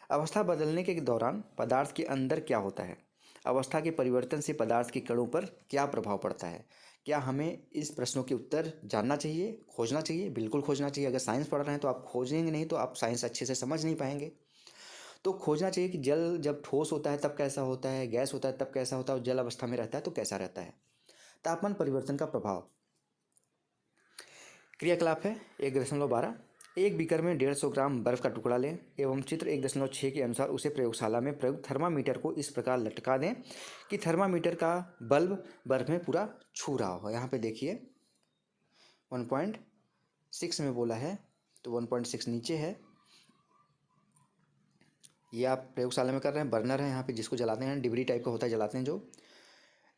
अवस्था बदलने के दौरान पदार्थ के अंदर क्या होता है? अवस्था के परिवर्तन से पदार्थ के कणों पर क्या प्रभाव पड़ता है? क्या हमें इस प्रश्नों के उत्तर जानना चाहिए, खोजना चाहिए? बिल्कुल खोजना चाहिए। अगर साइंस पढ़ रहे हैं तो आप खोजेंगे नहीं तो आप साइंस अच्छे से समझ नहीं पाएंगे। तो खोजना चाहिए कि जल जब ठोस होता है तब कैसा होता है, गैस होता है तब कैसा होता है, और जल अवस्था में रहता है तो कैसा रहता है। तापमान परिवर्तन का प्रभाव। क्रियाकलाप है 1.12। एक बीकर में 150 ग्राम बर्फ़ का टुकड़ा लें एवं चित्र 1.6 के अनुसार उसे प्रयोगशाला में प्रयुक्त थर्मामीटर को इस प्रकार लटका दें कि थर्मामीटर का बल्ब बर्फ़ में पूरा छू रहा हो। यहाँ पे देखिए 1.6 में बोला है तो 1.6 नीचे है। ये आप प्रयोगशाला में कर रहे हैं, बर्नर है यहाँ पे जिसको जलाते हैं, डिबरी टाइप का होता है जलाते हैं, जो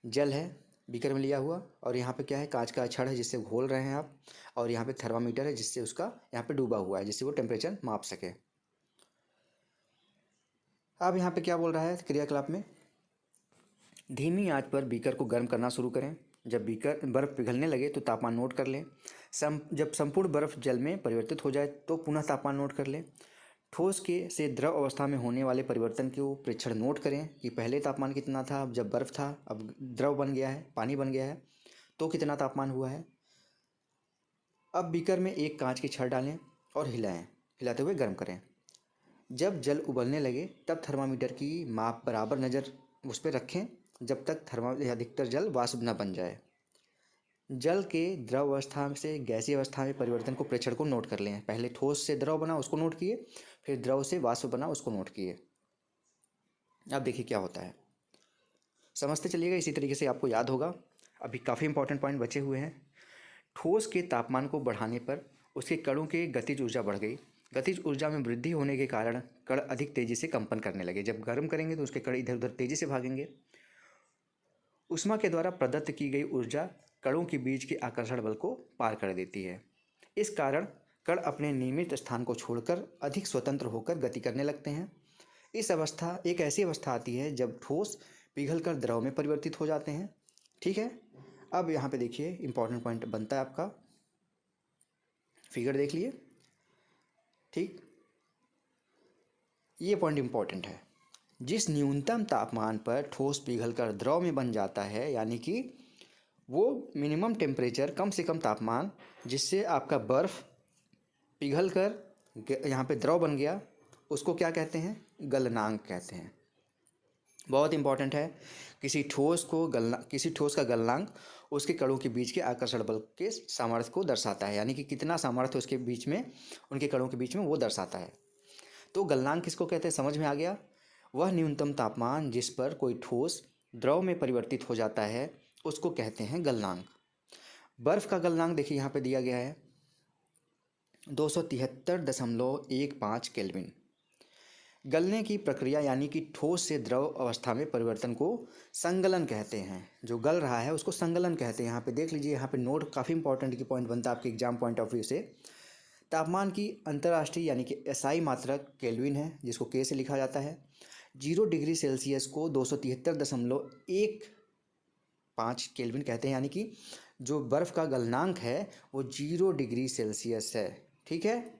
जल है बीकर में लिया हुआ, और यहाँ पे क्या है, कांच का छड़ है जिससे घोल रहे हैं आप, और यहाँ पे थर्मामीटर है जिससे उसका यहाँ पे डूबा हुआ है जिससे वो टेम्परेचर माप सके। अब यहाँ पे क्या बोल रहा है क्रियाकलाप में, धीमी आंच पर बीकर को गर्म करना शुरू करें। जब बीकर बर्फ़ पिघलने लगे तो तापमान नोट कर लें। जब संपूर्ण बर्फ़ जल में परिवर्तित हो जाए तो पुनः तापमान नोट कर लें। ठोस के से द्रव अवस्था में होने वाले परिवर्तन को प्रेक्षण नोट करें कि पहले तापमान कितना था, अब जब बर्फ़ था अब द्रव बन गया है, पानी बन गया है, तो कितना तापमान हुआ है। अब बीकर में एक कांच की छड़ डालें और हिलाते हुए गर्म करें। जब जल उबलने लगे तब थर्मामीटर की माप बराबर नज़र उस पर रखें जब तक अधिकतर जल वाष्प न बन जाए। जल के द्रव अवस्था से गैसीय अवस्था में परिवर्तन को प्रेक्षण को नोट कर लें। पहले ठोस से द्रव बना उसको नोट किए, फिर द्रव से वाष्प बना उसको नोट किए। अब देखिए क्या होता है, समझते चलिएगा, इसी तरीके से आपको याद होगा। अभी काफ़ी इंपॉर्टेंट पॉइंट बचे हुए हैं। ठोस के तापमान को बढ़ाने पर उसके कणों की गतिज ऊर्जा बढ़ गई। गतिज ऊर्जा में वृद्धि होने के कारण कण अधिक तेजी से कंपन करने लगे। जब गर्म करेंगे तो उसके कण इधर उधर तेजी से भागेंगे। ऊष्मा के द्वारा प्रदत्त की गई ऊर्जा कणों के बीच के आकर्षण बल को पार कर देती है। इस कारण कण अपने नियमित स्थान को छोड़कर अधिक स्वतंत्र होकर गति करने लगते हैं। इस अवस्था एक ऐसी अवस्था आती है जब ठोस पिघलकर द्रव में परिवर्तित हो जाते हैं। ठीक है, अब यहाँ पे देखिए इंपॉर्टेंट पॉइंट बनता है आपका, फिगर देख लिए। ठीक, ये पॉइंट इंपॉर्टेंट है। जिस न्यूनतम तापमान पर ठोस पिघलकर द्रव में बन जाता है, यानी कि वो मिनिमम टेम्परेचर, कम से कम तापमान जिससे आपका बर्फ़ पिघल कर यहाँ पे द्रव बन गया, उसको क्या कहते हैं? गलनांक कहते हैं। बहुत इंपॉर्टेंट है। किसी ठोस का गलनांक उसके कणों के बीच के आकर्षण बल के सामर्थ्य को दर्शाता है, यानी कि कितना सामर्थ्य उसके बीच में, उनके कणों के बीच में, वो दर्शाता है। तो गलनांक किसको कहते हैं, समझ में आ गया? वह न्यूनतम तापमान जिस पर कोई ठोस द्रव में परिवर्तित हो जाता है उसको कहते हैं गलनांक। बर्फ़ का गलनांक देखिए यहाँ पे दिया गया है 273.15 केल्विन। गलने की प्रक्रिया यानी कि ठोस से द्रव अवस्था में परिवर्तन को संगलन कहते हैं। जो गल रहा है उसको संगलन कहते हैं। यहाँ पे देख लीजिए, यहाँ पे नोट काफ़ी इंपॉर्टेंट की पॉइंट बनता है आपके एग्जाम पॉइंट ऑफ व्यू से। तापमान की अंतर्राष्ट्रीय यानी कि एसआई मात्रक केल्विन है, जिसको के से लिखा जाता है। 0 डिग्री सेल्सियस को 273.15 केल्विन कहते हैं, यानी कि जो बर्फ़ का गलनांक है वो 0 डिग्री सेल्सियस है। ठीक है,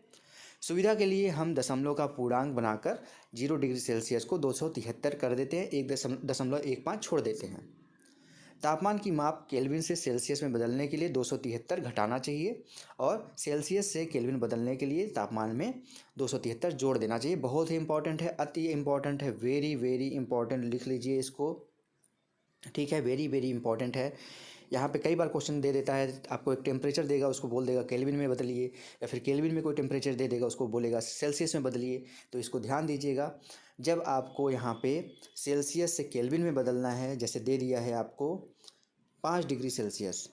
सुविधा के लिए हम दशमलव का पूर्णांक बनाकर 0 डिग्री सेल्सियस को 273 कर देते हैं, 1.15 छोड़ देते हैं। तापमान की माप केल्विन से सेल्सियस में बदलने के लिए 273 घटाना चाहिए और सेल्सियस से केल्विन बदलने के लिए तापमान में 273 जोड़ देना चाहिए। बहुत ही इंपॉर्टेंट है, अति इंपॉर्टेंट है, वेरी वेरी इंपॉर्टेंट, लिख लीजिए इसको। ठीक है, वेरी वेरी इंपॉर्टेंट है। यहाँ पे कई बार क्वेश्चन दे देता है, आपको एक टेम्परेचर देगा, उसको बोल देगा केल्विन में बदलिए, या फिर केल्विन में कोई टेम्परेचर दे देगा, उसको बोलेगा सेल्सियस में बदलिए। तो इसको ध्यान दीजिएगा, जब आपको यहाँ पे सेल्सियस से केल्विन में बदलना है, जैसे दे दिया है आपको 5 डिग्री सेल्सियस,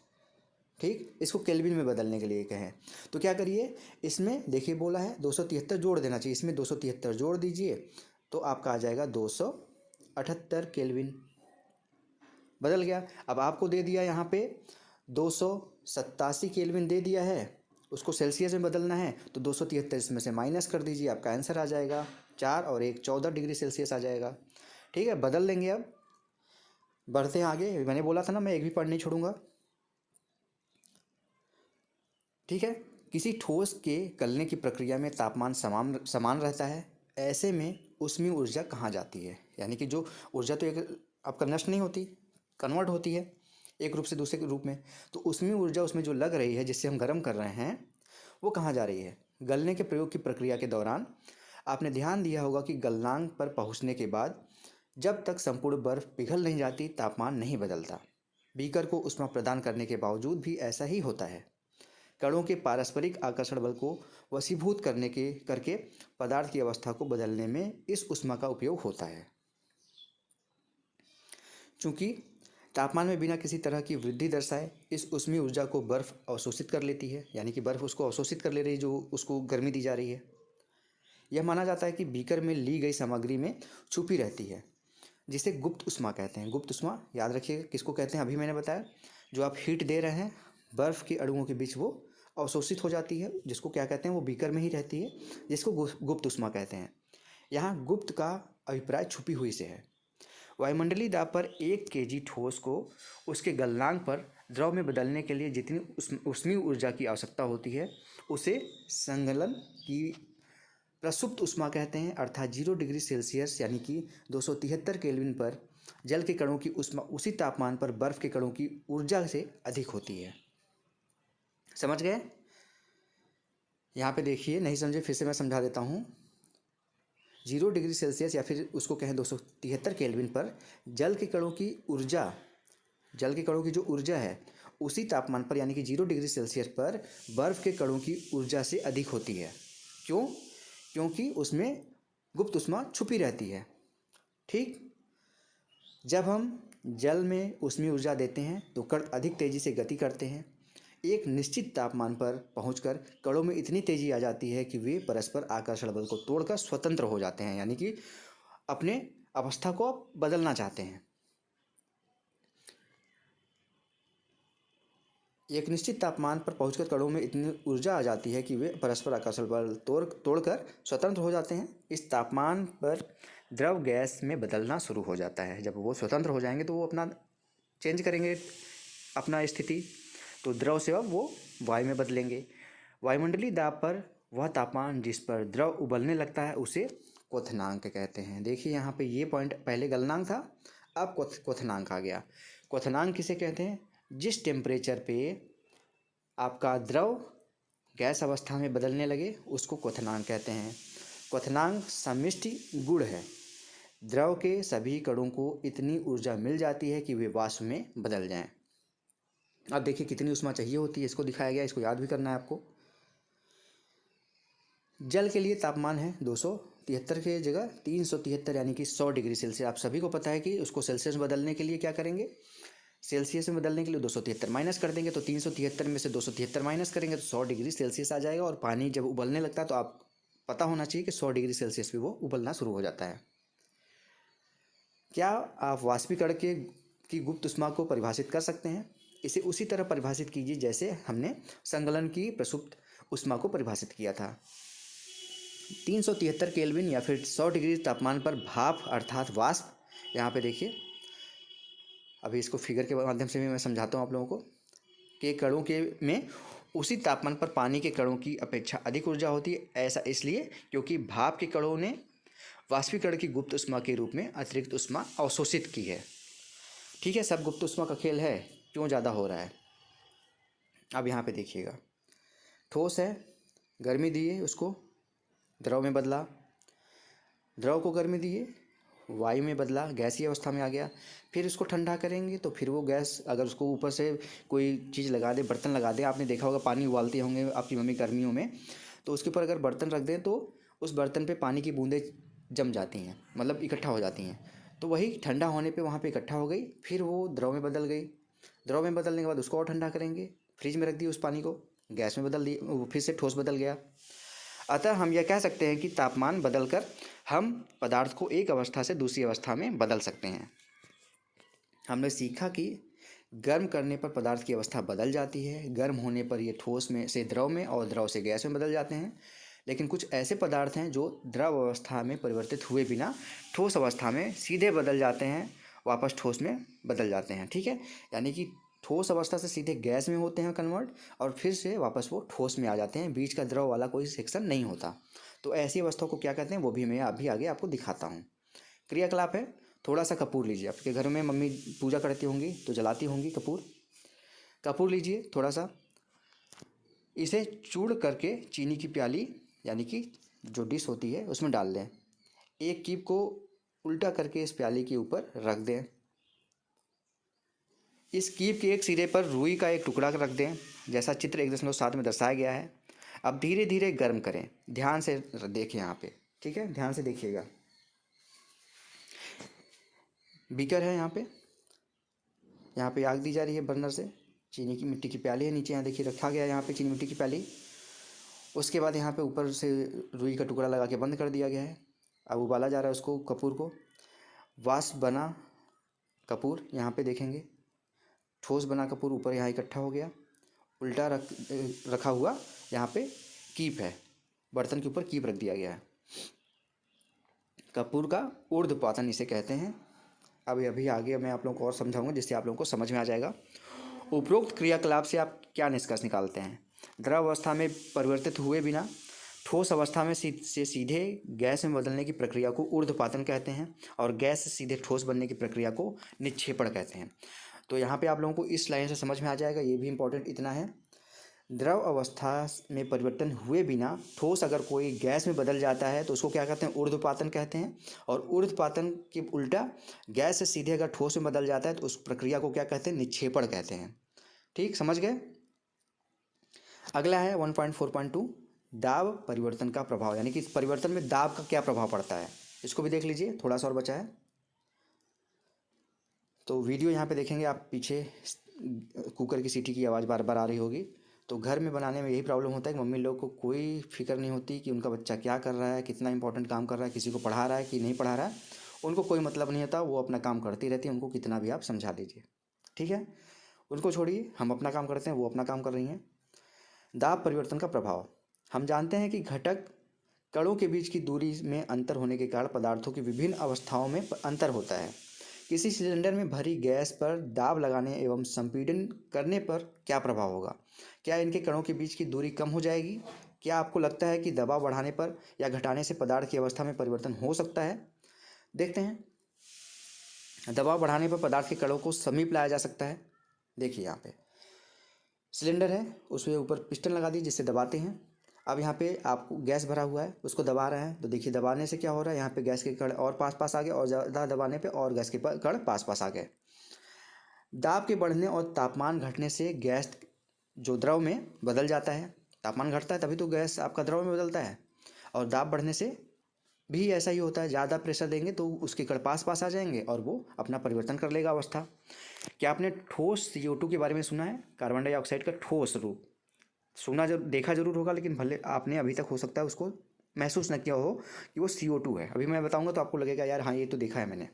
ठीक, इसको केल्विन में बदलने के लिए कहें तो क्या करिए, इसमें देखिए बोला है 273 जोड़ देना चाहिए, इसमें 273 जोड़ दीजिए तो आपका आ जाएगा 278 केल्विन। बदल गया। अब आपको दे दिया यहाँ पे 287 केल्विन दे दिया है, उसको सेल्सियस में बदलना है तो 273 इसमें से माइनस कर दीजिए, आपका आंसर आ जाएगा 4 और 1 14 डिग्री सेल्सियस आ जाएगा। ठीक है, बदल लेंगे। अब बढ़ते हैं आगे, मैंने बोला था ना मैं एक भी पॉइंट नहीं छोड़ूंगा। ठीक है, किसी ठोस के गलने की प्रक्रिया में तापमान समान रहता है, ऐसे में ऊष्मीय ऊर्जा कहाँ जाती है? यानी कि जो ऊर्जा तो एक आपका नष्ट नहीं होती, कन्वर्ट होती है एक रूप से दूसरे रूप में, तो ऊष्मीय ऊर्जा उसमें जो लग रही है, जिससे हम गर्म कर रहे हैं, वो कहाँ जा रही है? गलने के प्रयोग की प्रक्रिया के दौरान आपने ध्यान दिया होगा कि गलनांक पर पहुँचने के बाद जब तक संपूर्ण बर्फ पिघल नहीं जाती तापमान नहीं बदलता। बीकर को ऊष्मा प्रदान करने के बावजूद भी ऐसा ही होता है। कणों के पारस्परिक आकर्षण बल को वशीभूत करके पदार्थ की अवस्था को बदलने में इस ऊष्मा का उपयोग होता है। चूँकि तापमान में बिना किसी तरह की वृद्धि दर्शाए इस ऊष्मीय ऊर्जा को बर्फ़ अवशोषित कर लेती है, यानी कि बर्फ़ उसको अवशोषित कर ले रही है, जो उसको गर्मी दी जा रही है। यह माना जाता है कि बीकर में ली गई सामग्री में छुपी रहती है, जिसे गुप्त ऊष्मा कहते हैं। गुप्त ऊष्मा याद रखिएगा किसको कहते हैं, अभी मैंने बताया, जो आप हीट दे रहे हैं बर्फ़ के अणुओं के बीच, वो अवशोषित हो जाती है, जिसको क्या कहते हैं, वो बीकर में ही रहती है, जिसको गुप्त ऊष्मा कहते हैं। यहाँ गुप्त का अभिप्राय छुपी हुई से है। वायुमंडलीय दाब पर 1 केजी ठोस को उसके गलनांक पर द्रव में बदलने के लिए जितनी ऊष्मीय ऊर्जा की आवश्यकता होती है उसे संगलन की प्रसुप्त ऊष्मा कहते हैं। अर्थात 0 डिग्री सेल्सियस यानी कि 273 केल्विन पर जल के कणों की ऊष्मा उसी तापमान पर बर्फ के कणों की ऊर्जा से अधिक होती है। समझ गए? यहाँ पे देखिए, नहीं समझे फिर से मैं समझा देता हूँ। 0 डिग्री सेल्सियस या फिर उसको कहें 273 केल्विन पर जल के कणों की जो ऊर्जा है उसी तापमान पर यानी कि 0 डिग्री सेल्सियस पर बर्फ़ के कणों की ऊर्जा से अधिक होती है। क्यों? क्योंकि उसमें गुप्त ऊष्मा छुपी रहती है। ठीक, जब हम जल में ऊष्मीय ऊर्जा देते हैं तो कण अधिक तेज़ी से गति करते हैं। एक निश्चित तापमान पर पहुंचकर कणों में इतनी तेज़ी आ जाती है कि वे परस्पर आकर्षण बल को तोड़कर स्वतंत्र हो जाते हैं, यानी कि अपने अवस्था को बदलना चाहते हैं। एक निश्चित तापमान पर पहुंचकर कणों में इतनी ऊर्जा आ जाती है कि वे परस्पर आकर्षण बल तोड़कर स्वतंत्र हो जाते हैं। इस तापमान पर द्रव गैस में बदलना शुरू हो जाता है। जब वो स्वतंत्र हो जाएंगे तो वो अपना चेंज करेंगे अपना स्थिति, तो द्रव से अब वो वायु में बदलेंगे। वायुमंडलीय दाब पर वह तापमान जिस पर द्रव उबलने लगता है उसे क्वथनांक कहते हैं। देखिए यहाँ पे ये पॉइंट, पहले गलनांक था, अब क्वथनांक आ गया। क्वथनांक किसे कहते हैं? जिस टेम्परेचर पे आपका द्रव गैस अवस्था में बदलने लगे उसको क्वथनांक कहते हैं। क्वथनांक सम्मिष्टि गुण है। द्रव के सभी कणों को इतनी ऊर्जा मिल जाती है कि वे वाष्प में बदल जाएं। अब देखिए कितनी ऊष्मा चाहिए होती है, इसको दिखाया गया, इसको याद भी करना है आपको। जल के लिए तापमान है 273 की जगह 373 यानी कि 100 डिग्री सेल्सियस। आप सभी को पता है कि उसको सेल्सियस में बदलने के लिए क्या करेंगे? सेल्सियस में बदलने के लिए 273 माइनस कर देंगे, तो 373 में से 273 माइनस करेंगे तो 100 डिग्री सेल्सियस आ जाएगा। और पानी जब उबलने लगता है तो आप पता होना चाहिए कि 100 डिग्री सेल्सियस पे वो उबलना शुरू हो जाता है। क्या आप वाष्पीकरण की गुप्त ऊष्मा को परिभाषित कर सकते हैं? इसे उसी तरह परिभाषित कीजिए जैसे हमने संगलन की प्रसुप्त ऊष्मा को परिभाषित किया था। 373 केल्विन या फिर 100 डिग्री तापमान पर भाप अर्थात वाष्प, यहाँ पे देखिए अभी इसको फिगर के माध्यम से भी मैं समझाता हूँ आप लोगों को, कि कणों के में उसी तापमान पर पानी के कणों की अपेक्षा अधिक ऊर्जा होती है। ऐसा इसलिए क्योंकि भाप के कणों ने वाष्पीकरण की गुप्त ऊष्मा के रूप में अतिरिक्त ऊष्मा अवशोषित की है। ठीक है, सब गुप्त ऊष्मा का खेल है, क्यों ज़्यादा हो रहा है। अब यहाँ पे देखिएगा, ठोस है, गर्मी दिए उसको द्रव में बदला, द्रव को गर्मी दिए वायु में बदला, गैसीय अवस्था में आ गया। फिर उसको ठंडा करेंगे तो फिर वो गैस, अगर उसको ऊपर से कोई चीज़ लगा दे, बर्तन लगा दे, आपने देखा होगा पानी उबालते होंगे आपकी मम्मी गर्मियों में, तो उसके ऊपर अगर बर्तन रख दें तो उस बर्तन पे पानी की बूंदें जम जाती हैं, मतलब इकट्ठा हो जाती हैं। तो वही ठंडा होने पे वहाँ पे इकट्ठा हो गई, फिर वो द्रव में बदल गई। द्रव में बदलने के बाद उसको और ठंडा करेंगे, फ्रिज में रख दिए उस पानी को, गैस में बदल दिए, फिर से ठोस बदल गया। अतः हम यह कह सकते हैं कि तापमान बदलकर हम पदार्थ को एक अवस्था से दूसरी अवस्था में बदल सकते हैं। हमने सीखा कि गर्म करने पर पदार्थ की अवस्था बदल जाती है, गर्म होने पर ये ठोस में से द्रव में और द्रव से गैस में बदल जाते हैं। लेकिन कुछ ऐसे पदार्थ हैं जो द्रव अवस्था में परिवर्तित हुए बिना ठोस अवस्था में सीधे बदल जाते हैं, वापस ठोस में बदल जाते हैं। ठीक है, यानी कि ठोस अवस्था से सीधे गैस में होते हैं कन्वर्ट, और फिर से वापस वो ठोस में आ जाते हैं, बीच का द्रव वाला कोई सेक्शन नहीं होता। तो ऐसी अवस्था को क्या कहते हैं वो भी मैं अभी आगे आपको दिखाता हूँ। क्रियाकलाप है, थोड़ा सा कपूर लीजिए, आपके घर में मम्मी पूजा करती होंगी तो जलाती होंगी कपूर। कपूर लीजिए थोड़ा सा, इसे चूड़ करके चीनी की प्याली यानी कि जो डिश होती है उसमें डाल दें। एक कीप को उल्टा करके इस प्याली के ऊपर रख दें। इस कीप के एक सिरे पर रुई का एक टुकड़ा रख दें, जैसा चित्र 1.7 में दर्शाया गया है। अब धीरे धीरे गर्म करें, ध्यान से देखिए यहाँ पे, ठीक है, ध्यान से देखिएगा। बीकर है यहाँ पे आग दी जा रही है बर्नर से, चीनी की मिट्टी की प्याली है नीचे, यहाँ देखिए रखा गया है यहाँ पे चीनी मिट्टी की प्याली। उसके बाद यहाँ पे ऊपर से रुई का टुकड़ा लगा के बंद कर दिया गया है। अब उबाला जा रहा है उसको, कपूर को। वाष्प बना कपूर यहाँ पे देखेंगे, ठोस बना कपूर ऊपर यहाँ इकट्ठा हो गया। उल्टा रखा हुआ यहाँ पे कीप है, बर्तन के ऊपर कीप रख दिया गया है। कपूर का ऊर्ध्वपातन इसे कहते हैं। अभी आगे मैं आप लोगों को और समझाऊंगा जिससे आप लोगों को समझ में आ जाएगा। उपरोक्त क्रियाकलाप से आप क्या निष्कर्ष निकालते हैं? द्रव अवस्था में परिवर्तित हुए बिना ठोस अवस्था में से सीधे गैस में बदलने की प्रक्रिया को ऊर्ध्वपातन कहते हैं, और गैस से सीधे ठोस बनने की प्रक्रिया को निक्षेपण कहते हैं। तो यहाँ पे आप लोगों को इस लाइन से समझ में आ जाएगा, ये भी इम्पोर्टेंट इतना है। द्रव अवस्था में परिवर्तन हुए बिना ठोस अगर कोई गैस में बदल जाता है तो उसको क्या कहते हैं? ऊर्ध्वपातन कहते हैं। और ऊर्ध्वपातन के उल्टा गैस से सीधे अगर ठोस में बदल जाता है तो उस प्रक्रिया को क्या कहते हैं? निक्षेपण कहते हैं। ठीक, समझ गए? अगला है 1.4.2 दाब परिवर्तन का प्रभाव, यानी कि इस परिवर्तन में दाब का क्या प्रभाव पड़ता है, इसको भी देख लीजिए, थोड़ा सा और बचा है। तो वीडियो यहाँ पे देखेंगे आप, पीछे कुकर की सीटी की आवाज़ बार बार आ रही होगी। तो घर में बनाने में यही प्रॉब्लम होता है कि मम्मी लोग को कोई फिक्र नहीं होती कि उनका बच्चा क्या कर रहा है, कितना इंपॉर्टेंट काम कर रहा है, किसी को पढ़ा रहा है कि नहीं पढ़ा रहा है, उनको कोई मतलब नहीं होता, वो अपना काम करती रहती है, उनको कितना भी आप समझा दीजिए। ठीक है, उनको छोड़िए, हम अपना काम करते हैं, वो अपना काम कर रही हैं। दाब परिवर्तन का प्रभाव। हम जानते हैं कि घटक कणों के बीच की दूरी में अंतर होने के कारण पदार्थों की विभिन्न अवस्थाओं में अंतर होता है। किसी सिलेंडर में भरी गैस पर दाब लगाने एवं संपीड़न करने पर क्या प्रभाव होगा? क्या इनके कणों के बीच की दूरी कम हो जाएगी? क्या आपको लगता है कि दबाव बढ़ाने पर या घटाने से पदार्थ की अवस्था में परिवर्तन हो सकता है? देखते हैं। दबाव बढ़ाने पर पदार्थ के कणों को समीप लाया जा सकता है। देखिए यहाँ पे सिलेंडर है, उसमें ऊपर पिस्टन लगा दी जिससे दबाते हैं। अब यहाँ पे आपको गैस भरा हुआ है, उसको दबा रहे हैं, तो देखिए दबाने से क्या हो रहा है, यहाँ पे गैस के कण और पास पास आ गए और ज़्यादा दबाने पे और गैस के कण पास पास आ गए। दाब के बढ़ने और तापमान घटने से गैस जो द्रव में बदल जाता है। तापमान घटता है तभी तो गैस आपका द्रव में बदलता है, और दाब बढ़ने से भी ऐसा ही होता है। ज़्यादा प्रेशर देंगे तो उसके कण पास पास आ जाएंगे और वो अपना परिवर्तन कर लेगा अवस्था। क्या आपने ठोस CO2 के बारे में सुना है? कार्बन डाइऑक्साइड का ठोस रूप सुना, जरूर देखा जरूर होगा, लेकिन भले आपने अभी तक हो सकता है उसको महसूस न किया हो कि वो CO2 है। अभी मैं बताऊंगा तो आपको लगेगा यार हाँ ये तो देखा है मैंने।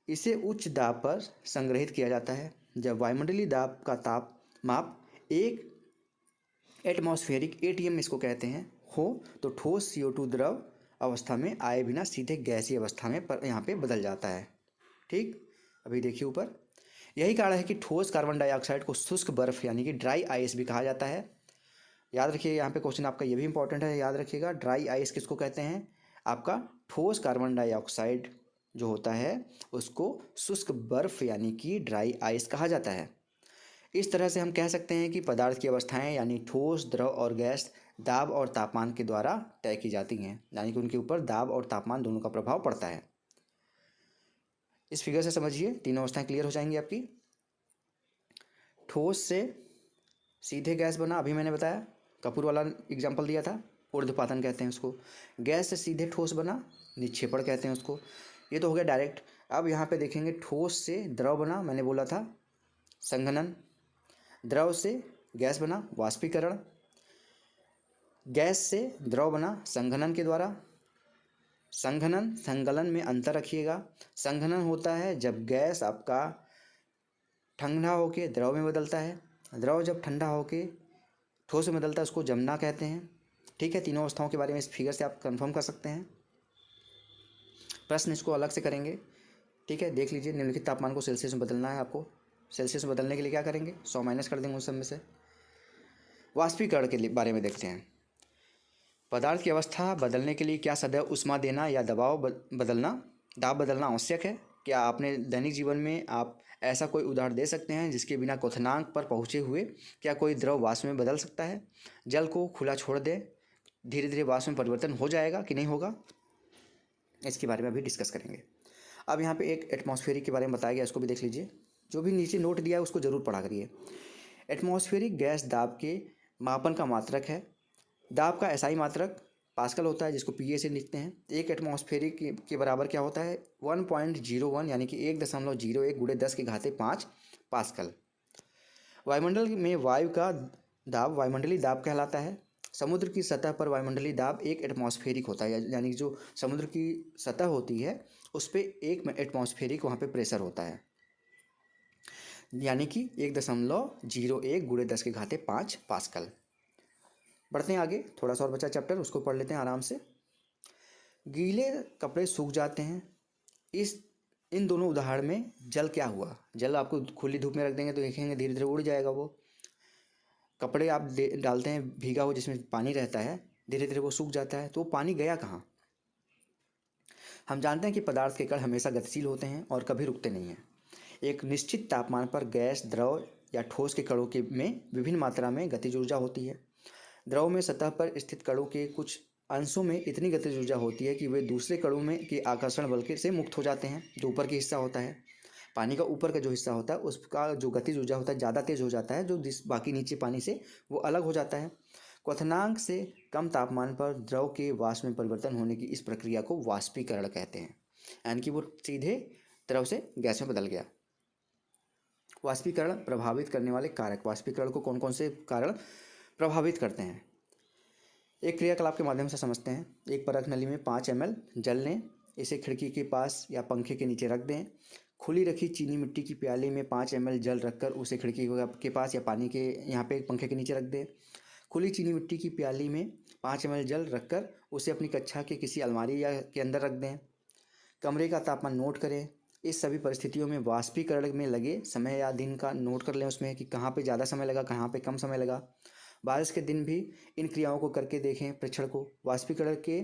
इसे उच्च दाब पर संग्रहित किया जाता है। जब वायुमंडलीय दाब का ताप माप 1 एटमॉस्फेरिक ATM इसको कहते हैं हो, तो ठोस CO2 द्रव अवस्था में आए बिना सीधे गैसीय अवस्था में यहाँ पे बदल जाता है। ठीक, अभी देखिए ऊपर। यही कारण है कि ठोस कार्बन डाइऑक्साइड को शुष्क बर्फ यानी कि ड्राई आइस भी कहा जाता है। याद रखिए, यहाँ पे क्वेश्चन आपका ये भी इंपॉर्टेंट है, याद रखिएगा। ड्राई आइस किसको कहते हैं? आपका ठोस कार्बन डाइऑक्साइड जो होता है उसको शुष्क बर्फ यानी कि ड्राई आइस कहा जाता है। इस तरह से हम कह सकते हैं कि पदार्थ की अवस्थाएं यानी ठोस, द्रव और गैस दाब और तापमान के द्वारा तय की जाती हैं, यानी कि उनके ऊपर दाब और तापमान दोनों का प्रभाव पड़ता है। इस फिगर से समझिए, तीनों अवस्थाएं क्लियर हो जाएंगी आपकी। ठोस से सीधे गैस बना, अभी मैंने बताया, कपूर वाला एग्जाम्पल दिया था, ऊर्ध्वपातन कहते हैं उसको। गैस से सीधे ठोस बना, निक्षेपण कहते हैं उसको। ये तो हो गया डायरेक्ट। अब यहाँ पे देखेंगे, ठोस से द्रव बना, मैंने बोला था संघनन। द्रव से गैस बना, वाष्पीकरण। गैस से द्रव बना संघनन के द्वारा। संघनन संगलन में अंतर रखिएगा। संघनन होता है जब गैस आपका ठंडा होके द्रव में बदलता है। द्रव जब ठंडा होके ठोस में बदलता है उसको जमना कहते हैं। ठीक है, तीनों अवस्थाओं के बारे में इस फिगर से आप कंफर्म कर सकते हैं। प्रश्न इसको अलग से करेंगे। ठीक है, देख लीजिए। निम्नलिखित तापमान को सेल्सियस में बदलना है आपको। सेल्सियस में बदलने के लिए क्या करेंगे? 100 माइनस कर देंगे उस सब में से। वाष्पीकरण के बारे में देखते हैं। पदार्थ की अवस्था बदलने के लिए क्या सदैव ऊष्मा देना या दबाव बदलना, दाब बदलना आवश्यक है? क्या आपने दैनिक जीवन में आप ऐसा कोई उदाहरण दे सकते हैं जिसके बिना क्वथनांक पर पहुँचे हुए क्या कोई द्रव वाष्प में बदल सकता है? जल को खुला छोड़ दें, धीरे धीरे वाष्प में परिवर्तन हो जाएगा कि नहीं होगा, इसके बारे में अभी डिस्कस करेंगे। अब यहाँ पे एक एटमॉस्फेरिक के बारे में बताया गया, इसको भी देख लीजिए। जो भी नीचे नोट दिया है उसको ज़रूर पढ़ा करिए। एटमॉस्फेरिक गैस दाब के मापन का मात्रक है। दाब का SI मात्रक पास्कल होता है, जिसको PA से लिखते हैं। एक एटमॉस्फेरिक के बराबर क्या होता है? 1.01 यानी कि 1.01 गुणे 10⁵5 पास्कल। वायुमंडल में वायु का दाब वायुमंडलीय दाब कहलाता है। समुद्र की सतह पर वायुमंडलीय दाब 1 एटमॉस्फेरिक होता है, यानी कि जो समुद्र की सतह होती है उस पर 1 एटमॉस्फेरिक वहाँ पे प्रेशर होता है, यानी कि 1.01 गुणे 10⁵5 पास्कल। बढ़ते हैं आगे, थोड़ा सा और बचा चैप्टर, उसको पढ़ लेते हैं आराम से। गीले कपड़े सूख जाते हैं। इन दोनों उदाहरण में जल क्या हुआ? जल आपको खुली धूप में रख देंगे तो देखेंगे धीरे धीरे उड़ जाएगा वो। कपड़े आप डालते हैं भीगा हो जिसमें पानी रहता है, धीरे धीरे वो सूख जाता है, तो वो पानी गया कहाँ? हम जानते हैं कि पदार्थ के कण हमेशा गतिशील होते हैं और कभी रुकते नहीं हैं। एक निश्चित तापमान पर गैस, द्रव या ठोस के कणों के में विभिन्न मात्रा में गतिज ऊर्जा होती है। द्रव में सतह पर स्थित कणों के कुछ अंशों में इतनी गतिज ऊर्जा होती है कि वे दूसरे कणों में के आकर्षण बल से मुक्त हो जाते हैं। जो ऊपर का हिस्सा होता है, पानी का ऊपर का जो हिस्सा होता है उसका जो गतिज ऊर्जा होता है ज़्यादा तेज हो जाता है, जो बाकी नीचे पानी से वो अलग हो जाता है। क्वथनांक से कम तापमान पर द्रव के वाष्प में परिवर्तन होने की इस प्रक्रिया को वाष्पीकरण कहते हैं, यानी कि वो सीधे द्रव से गैस में बदल गया। वाष्पीकरण प्रभावित करने वाले कारक। वाष्पीकरण को कौन कौन से कारण प्रभावित करते हैं? एक क्रियाकलाप के माध्यम से समझते हैं। एक परख नली में 5 ml जल लें, इसे खिड़की के पास या पंखे के नीचे रख दें। खुली रखी चीनी मिट्टी की प्याली में 5 ml जल रखकर उसे खिड़की के पास या पानी के यहाँ पे पंखे के नीचे रख दें। खुली चीनी मिट्टी की प्याली में 5 ml जल रखकर उसे अपनी कक्षा के किसी अलमारी या के अंदर रख दें। कमरे का तापमान नोट करें। इस सभी परिस्थितियों में वाष्पीकरण में लगे समय या दिन का नोट कर लें उसमें कि कहाँ पे ज़्यादा समय लगा, कहाँ पे कम समय लगा। बारिश के दिन भी इन क्रियाओं को करके देखें परीक्षण को। वाष्पीकरण के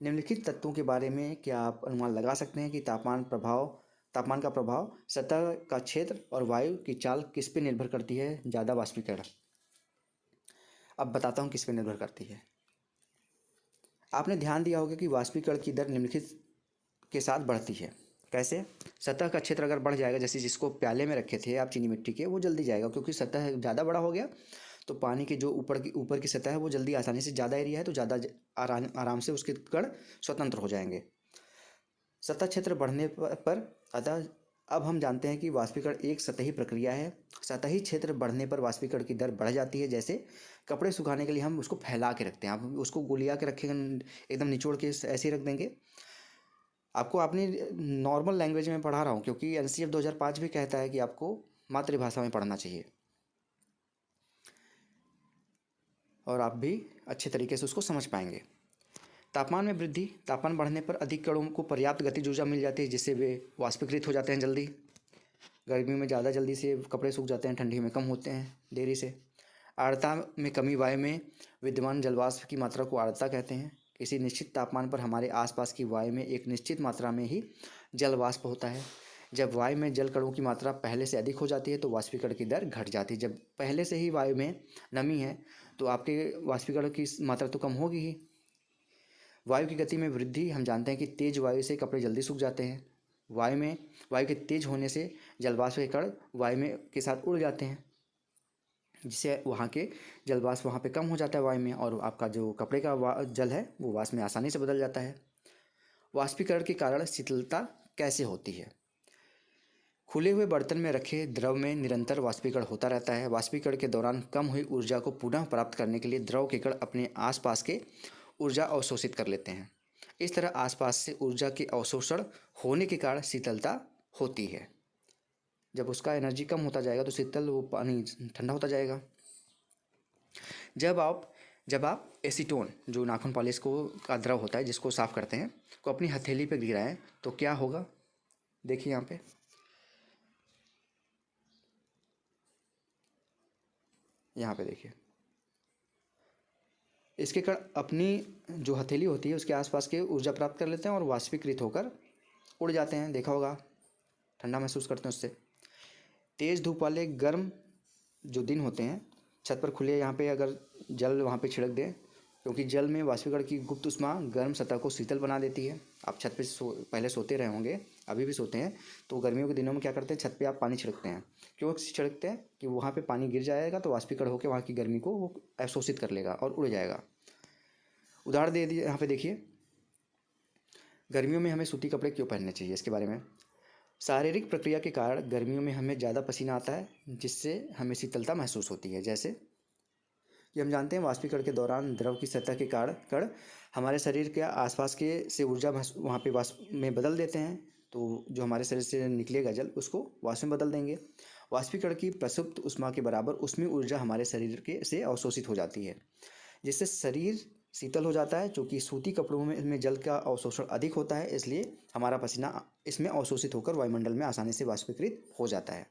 निम्नलिखित तत्वों के बारे में क्या आप अनुमान लगा सकते हैं कि तापमान का प्रभाव, सतह का क्षेत्र और वायु की चाल किस पे निर्भर करती है ज़्यादा वाष्पीकरण? अब बताता हूँ किस पे निर्भर करती है। आपने ध्यान दिया होगा कि वाष्पीकरण की दर निम्नलिखित के साथ बढ़ती है। कैसे? सतह का क्षेत्र अगर बढ़ जाएगा, जैसे जिसको प्याले में रखे थे आप चीनी मिट्टी के, वो जल्दी जाएगा क्योंकि सतह ज़्यादा बड़ा हो गया तो पानी के जो ऊपर की सतह है वो जल्दी आसानी से, ज़्यादा एरिया है तो ज़्यादा आराम से उसके कण स्वतंत्र हो जाएंगे सतह क्षेत्र बढ़ने पर। अतः अब हम जानते हैं कि वाष्पीकरण एक सतही प्रक्रिया है। सतही क्षेत्र बढ़ने पर वाष्पीकरण की दर बढ़ जाती है। जैसे कपड़े सुखाने के लिए हम उसको फैला के रखते हैं, आप उसको गोलिया के रखेंगे, एकदम निचोड़ के ऐसे ही रख देंगे। आपको अपनी नॉर्मल लैंग्वेज में पढ़ा रहा हूँ क्योंकि एनसीएफ 2005 भी कहता है कि आपको मातृभाषा में पढ़ना चाहिए और आप भी अच्छे तरीके से उसको समझ पाएंगे। तापमान में वृद्धि, तापमान बढ़ने पर अधिक कणों को पर्याप्त गतिज ऊर्जा मिल जाती है जिससे वे वाष्पीकृत हो जाते हैं जल्दी। गर्मी में ज़्यादा जल्दी से कपड़े सूख जाते हैं, ठंडी में कम होते हैं देरी से। आर्द्रता में कमी, वायु में विद्यमान जलवाष्प की मात्रा को आर्द्रता कहते हैं। किसी निश्चित तापमान पर हमारे आसपास की वायु में एक निश्चित मात्रा में ही जलवाष्प होता है। जब वायु में जल कणों की मात्रा पहले से अधिक हो जाती है तो वाष्पीकरण की दर घट जाती है। जब पहले से ही वायु में नमी है तो आपके वाष्पीकरण की मात्रा तो कम होगी ही। वायु की गति में वृद्धि, हम जानते हैं कि तेज वायु से कपड़े जल्दी सूख जाते हैं। वायु के तेज होने से जलवाष्प के कण वायु में के साथ उड़ जाते हैं जिससे वहाँ के जलवाष्प वहाँ पे कम हो जाता है वायु में, और आपका जो कपड़े का जल है वो वाष्प में आसानी से बदल जाता है। वाष्पीकरण के कारण शीतलता कैसे होती है? खुले हुए बर्तन में रखे द्रव में निरंतर वाष्पीकरण होता रहता है। वाष्पीकरण के दौरान कम हुई ऊर्जा को पुनः प्राप्त करने के लिए द्रव के कण अपने आसपास के ऊर्जा अवशोषित कर लेते हैं। इस तरह आसपास से ऊर्जा के अवशोषण होने के कारण शीतलता होती है। जब उसका एनर्जी कम होता जाएगा तो शीतल, वो पानी ठंडा होता जाएगा। जब आप एसीटोन, जो नाखून पॉलिश को का द्रव होता है जिसको साफ करते हैं, को अपनी हथेली पे गिराएं तो क्या होगा? देखिए यहाँ पे, देखिए इसके कण अपनी जो हथेली होती है उसके आसपास के ऊर्जा प्राप्त कर लेते हैं और वाष्पीकृत होकर उड़ जाते हैं। देखा होगा, ठंडा महसूस करते हैं उससे। तेज़ धूप वाले गर्म जो दिन होते हैं, छत पर खुले यहाँ पे अगर जल वहाँ पे छिड़क दें, क्योंकि जल में वाष्पीकरण की गुप्त ऊष्मा गर्म सतह को शीतल बना देती है। आप छत पे पहले सोते रहे होंगे, अभी भी सोते हैं, तो गर्मियों के दिनों में क्या करते हैं, छत पे आप पानी छिड़कते हैं। क्यों छिड़कते हैं? कि वहाँ पे पानी गिर जाएगा तो वाष्पीकरण होकर वहाँ की गर्मी को वो अवशोषित कर लेगा और उड़ जाएगा। उदाहरण दे दिए यहाँ पे, देखिए गर्मियों में हमें सूती कपड़े क्यों पहनने चाहिए, इसके बारे में। शारीरिक प्रक्रिया के कारण गर्मियों में हमें ज़्यादा पसीना आता है जिससे हमें शीतलता महसूस होती है। जैसे कि हम जानते हैं वाष्पीकरण के दौरान द्रव की सतह के कारण कण हमारे शरीर के आसपास के से ऊर्जा वहाँ पे वाष्प में बदल देते हैं, तो जो हमारे शरीर से निकलेगा जल उसको वाष्प में बदल देंगे। वाष्पीकरण की प्रसुप्त ऊष्मा के बराबर ऊष्मीय ऊर्जा हमारे शरीर के से अवशोषित हो जाती है जिससे शरीर शीतल हो जाता है। चूँकि सूती कपड़ों में जल का अवशोषण अधिक होता है इसलिए हमारा पसीना इसमें अवशोषित होकर वायुमंडल में आसानी से वाष्पीकृत हो जाता है।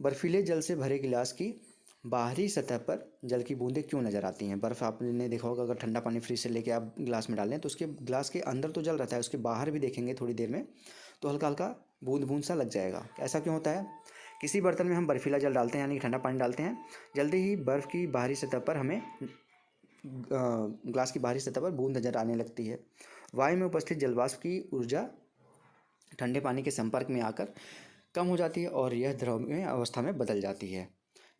बर्फीले जल से भरे गिलास की बाहरी सतह पर जल की बूंदें क्यों नजर आती हैं? बर्फ़ आपने देखा होगा, अगर ठंडा पानी फ्रिज से लेके आप गिलास में डालें तो उसके गिलास के अंदर तो जल रहता है, उसके बाहर भी देखेंगे थोड़ी देर में तो हल्का हल्का बूंद बूंद सा लग जाएगा। ऐसा क्यों होता है? किसी बर्तन में हम बर्फीला जल डालते हैं यानी कि ठंडा पानी डालते हैं, जल्दी ही बर्फ़ की बाहरी सतह पर हमें ग्लास की बाहरी सतह पर बूंद नजर आने लगती है। वायु में उपस्थित जलवाष्प की ऊर्जा ठंडे पानी के संपर्क में आकर कम हो जाती है और यह द्रव्य अवस्था में बदल जाती है,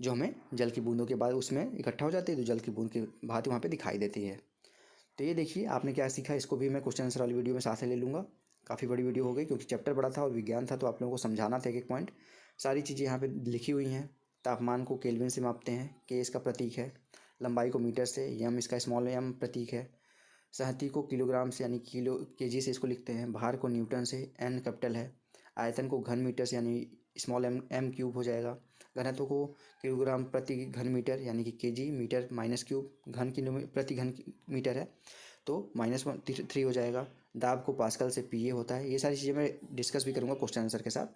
जो हमें जल की बूंदों के बाद उसमें इकट्ठा हो जाती है, तो जल की बूंद की भांति वहाँ पे दिखाई देती है। तो ये देखिए आपने क्या सीखा, इसको भी मैं क्वेश्चन आंसर वाली वीडियो में साथ ले लूँगा। काफ़ी बड़ी वीडियो हो गई क्योंकि चैप्टर बड़ा था और विज्ञान था, तो आप लोगों को समझाना था एक एक पॉइंट। सारी चीज़ें यहाँ पर लिखी हुई हैं। तापमान को केल्विन से मापते हैं, के इसका प्रतीक है। लंबाई को मीटर से, यम इसका स्मॉल एम प्रतीक है। सहती को किलोग्राम से यानी केजी से इसको लिखते हैं। भार को न्यूटन से, एन कैपिटल है। आयतन को घन मीटर से यानी स्मॉल एम क्यूब हो जाएगा। घनत्व को किलोग्राम प्रति घन मीटर यानी कि केजी, मीटर माइनस क्यूब, घन किलोमीटर प्रति घन मीटर है तो -3 हो जाएगा। दाब को पास्कल से पीए होता है। ये सारी चीज़ें मैं डिस्कस भी करूँगा क्वेश्चन आंसर के साथ।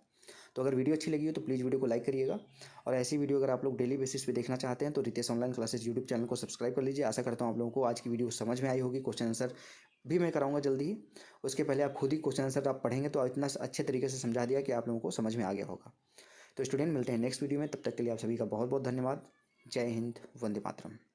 तो अगर वीडियो अच्छी लगी हो तो प्लीज़ वीडियो को लाइक करिएगा, और ऐसी वीडियो अगर आप लोग डेली बेसिस पे देखना चाहते हैं तो Ritesh online classes YouTube channel को सब्सक्राइब कर लीजिए। आशा करता हूँ आप लोगों को आज की वीडियो समझ में आई होगी। क्वेश्चन आंसर भी मैं कराऊंगा जल्दी ही। उसके पहले आप खुद ही क्वेश्चन आंसर आप पढ़ेंगे तो इतना अच्छे तरीके से समझा दिया कि आप लोगों को समझ में आ गया होगा। तो स्टूडेंट, मिलते हैं नेक्स्ट वीडियो में, तब तक के लिए आप सभी का बहुत बहुत धन्यवाद। जय हिंद, वंदे मातरम।